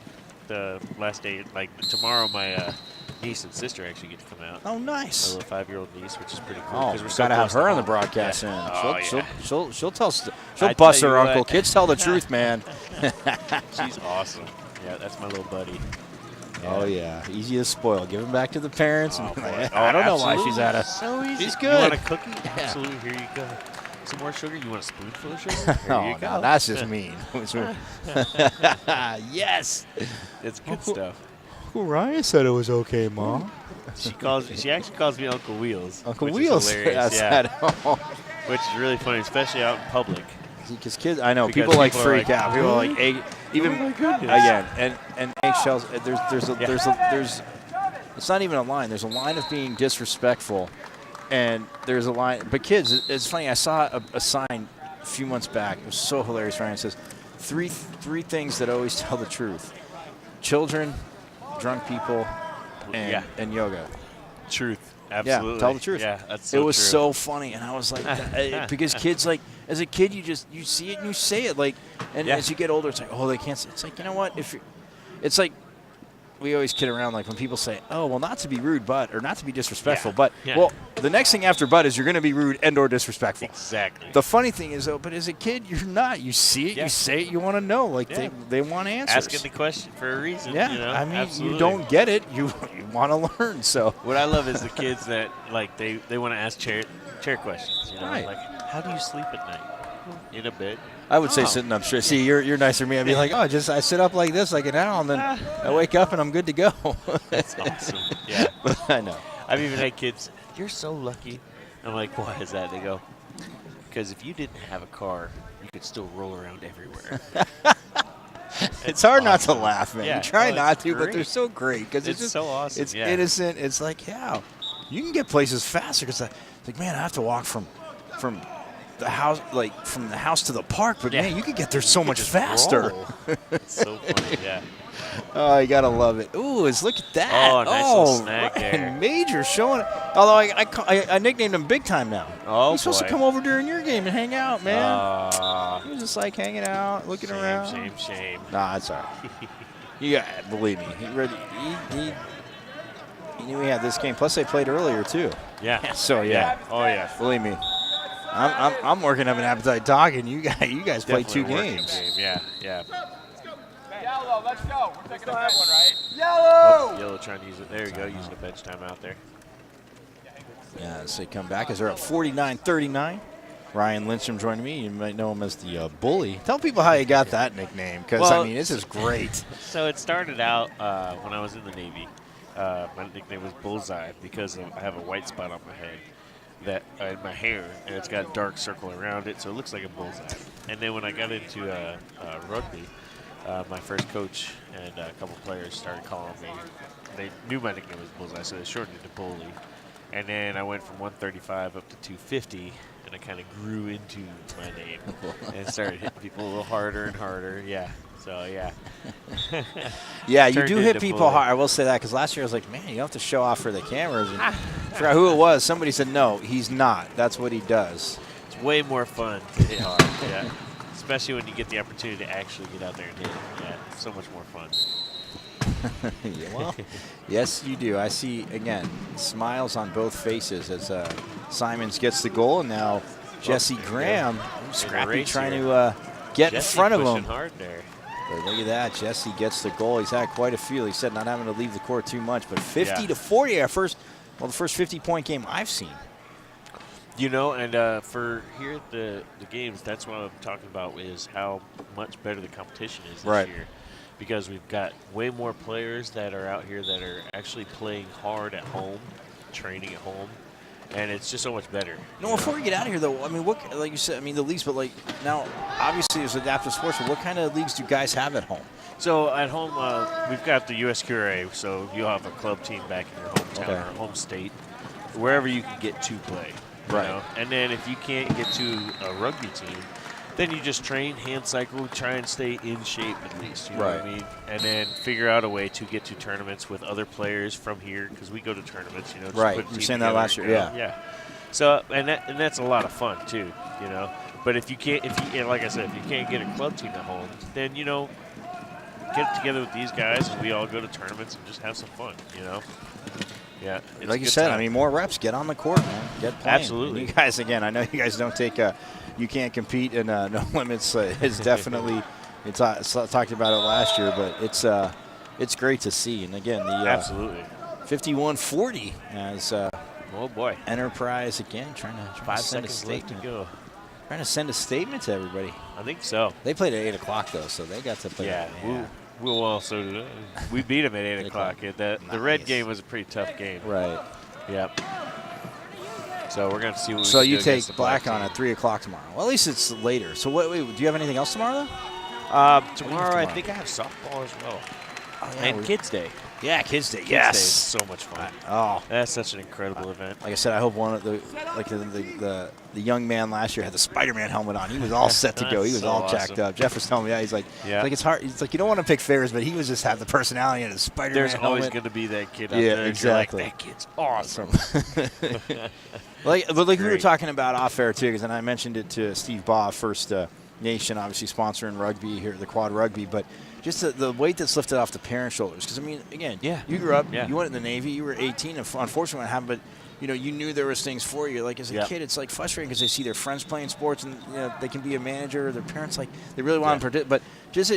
last day. Like tomorrow, my niece and sister actually get to come out. Oh, My nice. little 5-year-old niece, which is pretty cool. Oh, 'cause we're we've so got to have close her on the home. broadcast Yeah. soon. Oh, yeah. She'll I bust tell her you uncle. what. Kids tell the truth, man. She's awesome. Yeah, that's my little buddy. Oh yeah, easy to spoil. Give them back to the parents. Oh, and boy. I don't know why absolutely. she's at a. So easy. She's You want good. a cookie? Yeah. Absolutely. Here you go. Some more sugar? You want a spoonful of sugar? Here Oh you go. no, that's just mean. Yes. It's good stuff. Ryan said it was okay, Mom. She actually calls me Uncle Wheels. Uncle which Wheels. Is hilarious. That's Yeah. at home. Which is really funny, especially out in public. Because kids, I know Because people like people are freak like, out. People are like even Oh my goodness. again and eggshells. There's it's not even a line. There's a line of being disrespectful, and there's a line. But kids, it's funny. I saw a sign a few months back. It was so hilarious. Ryan says three things that always tell the truth: children, drunk people, and yoga. Truth. Absolutely. Yeah, tell the truth. Yeah, that's so it was true. so funny, and I was like, because kids, like, as a kid, you see it and you say it, like, and Yeah. as you get older, it's like, oh, they can't say. It's like, you know what? It's like we always kid around, like when people say, oh, well, not to be rude, but, or not to be disrespectful, Yeah. but, Yeah. well, the next thing after but is you're going to be rude and or disrespectful. Exactly. The funny thing is, though, but as a kid, you're not. You see it, Yeah. you say it, you want to know. Like, Yeah. they want answers. Asking the question for a reason. yeah, You know? I mean, Absolutely. you don't get it, you want to learn, so. What I love is the kids that, like, they want to ask chair questions. You know? Right. Like, how do you sleep at night? In a bed. I would say Oh. sitting up straight. See, you're nicer than me. I'd be like, oh, I sit up like this like an owl, and then I wake up and I'm good to go. That's awesome. Yeah. I know. I've even had kids, you're so lucky. I'm like, why is that? They go, because if you didn't have a car, you could still roll around everywhere. It's hard not to awesome. laugh, man. Yeah. You try Oh, not it's to, but they're great. so great because It's just so awesome, It's yeah. innocent. It's like, yeah, you can get places faster because it's like, man, I have to walk from the house, like from the house to the park, but Yeah. man, you could get there so You much just faster. roll. It's so funny, yeah. Oh, you gotta love it. Ooh, look at that. Oh, nice little snag Ryan there. Major showing it. Although I nicknamed him Big Time now. Oh, He's supposed to boy. come over during your game and hang out, man. Aw, He was just like hanging out, looking around. Shame. Nah, it's all right. You got, believe me, he knew he had this game. Plus, they played earlier too. Yeah. So yeah, Oh, yeah. believe me, I'm working up an appetite talking. You guys played two Definitely a working games. game. Yeah. Yellow, let's go. We're taking a red one, right? Oh, Yellow trying to use it. There you go, using a bench time out there. Yeah, as they come back, as they're up 49-39. Ryan Lindstrom joining me. You might know him as the Bully. Tell people how you got that nickname, because Well, I mean, this is great. So it started out when I was in the Navy. My nickname was Bullseye because I have a white spot on my head that in my hair, and it's got a dark circle around it, so it looks like a bullseye. And then when I got into rugby, my first coach and a couple players started calling me. They knew my nickname was Bullseye, so they shortened it to Bully. And then I went from 135 up to 250, and I kind of grew into my name and started hitting people a little harder and harder. Yeah. So, yeah. Yeah, you do hit into people Bully. hard. I will say that because last year I was like, man, you don't have to show off for the cameras. And I forgot who it was. Somebody said, no, he's not. That's what he does. It's way more fun to hit hard. Yeah. Especially when you get the opportunity to actually get out there and hit it. Yeah, it's so much more fun. Yeah, well, yes, you do. I see, again, smiles on both faces as Simons gets the goal. And now Jesse Graham, Scrappy, trying to get in front of him. Hard there. But look at that. Jesse gets the goal. He's had quite a few. He said not having to leave the court too much. But 50 to 40, the first 50-point game I've seen. You know, and for here at the games, that's what I'm talking about is how much better the competition is this year. Because we've got way more players that are out here that are actually playing hard at home, training at home, and it's just so much better. No, before we get out of here, though, I mean, what, like you said, I mean, the leagues, but like now, obviously, there's adaptive sports, but what kind of leagues do guys have at home? So at home, we've got the USQRA, so you'll have a club team back in your hometown or home state, wherever you can get to play. Right. You know? And then if you can't get to a rugby team, then you just train, hand cycle, try and stay in shape at least. You know what I mean? And then figure out a way to get to tournaments with other players from here because we go to tournaments. You know, just put a You were team saying that together last year, and go. Yeah. So and that's a lot of fun too. You know, but if you can't, and like I said, if you can't get a club team at home, then you know, get together with these guys and we all go to tournaments and just have some fun. You know. Yeah, it's like you a good said, time. I mean, more reps. Get on the court, man. Get playing. Absolutely. And you guys, again, I know you guys don't take you can't compete in No Limits. It's definitely, it's talked about it last year, but it's great to see. And again, the absolutely 51-40 as oh boy, Enterprise again trying to 5 send a seconds left statement. to go. Trying to send a statement to everybody. I think so. They played at 8 o'clock though, so they got to play. Yeah, we'll also we beat them at 8 o'clock. The red game was a pretty tough game. Right. Yep. So we're gonna see what. So we can you do take against the black team. on at 3 o'clock tomorrow. Well, at least it's later. So what? Wait, do you have anything else tomorrow though? Tomorrow, I think I have softball as well. Oh, yeah, And Kids Day. Yeah, Kids Day. Kids Yes. Day is so much fun. Oh, That's such an incredible event. like I said, I hope one of the young man last year had the Spider-Man helmet on. He was all set to go. He was So all awesome. jacked up. Jeff was telling me, he's like, Yeah. like it's hard. He's like, you don't want to pick favorites, but he was just have the personality and his Spider-Man There's helmet. always going to be that kid out Yeah, there. exactly. You're like, that kid's awesome. But like we were Great. talking about off air too, because I mentioned it to Steve Baugh, First Nation, obviously sponsoring rugby here, the quad rugby, but just the weight that's lifted off the parents' shoulders. Because I mean, again, you grew up, you went in the Navy, you were 18, and unfortunately, what happened, but you know, you knew there was things for you. Like as a kid, it's like frustrating because they see their friends playing sports, and you know they can be a manager. Their parents like they really want to predict, but just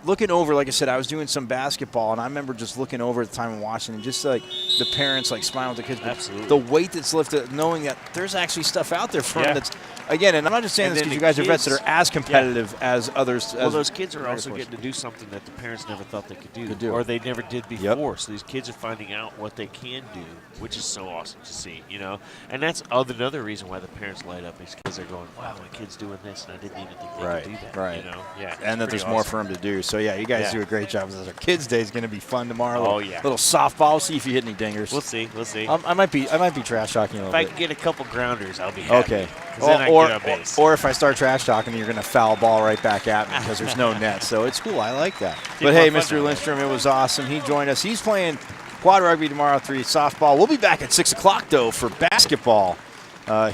looking over, like I said, I was doing some basketball, and I remember just looking over at the time and watching, and just like the parents like smiling with the kids. But Absolutely. the weight that's lifted, knowing that there's actually stuff out there for them that's. Again, and I'm not just saying And this then because you the guys are vets that kids- are as competitive as others. Well, as those kids are Rider also Force. getting to do something that the parents never thought they could do. or they never did before. So these kids are finding out what they can do, which is so awesome to see, you know. And that's another reason why the parents light up is because they're going, "Wow, my kid's doing this, and I didn't even think they could do that." Right. You know, yeah. And that it's there's pretty more awesome. for them to do. So yeah, you guys do a great job. Our Kids Day is going to be fun tomorrow. Oh, Little- yeah. Little softball. See if you hit any dingers. We'll see. We'll see. I might be trash talking a If little I bit. can get a couple grounders, I'll be happy. Okay. 'Cause then I can get on base. Or if I start trash talking, you're going to foul a ball right back at me because there's no net. So it's cool. I like that. But hey, more fun Mr. that way. Lindstrom, it was awesome. He joined us. He's playing quad rugby tomorrow, 3 softball. We'll be back at 6 o'clock, though, for basketball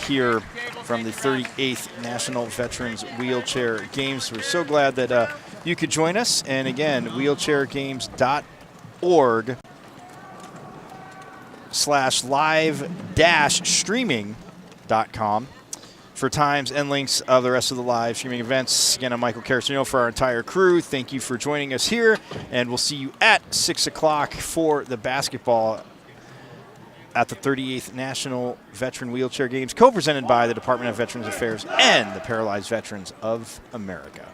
here from the 38th National Veterans Wheelchair Games. We're so glad that you could join us. And again, wheelchairgames.org/live-streaming.com for times and links of the rest of the live streaming events. Again, I'm Michael Caracino for our entire crew. Thank you for joining us here, and we'll see you at 6 o'clock for the basketball at the 38th National Veteran Wheelchair Games, co-presented by the Department of Veterans Affairs and the Paralyzed Veterans of America.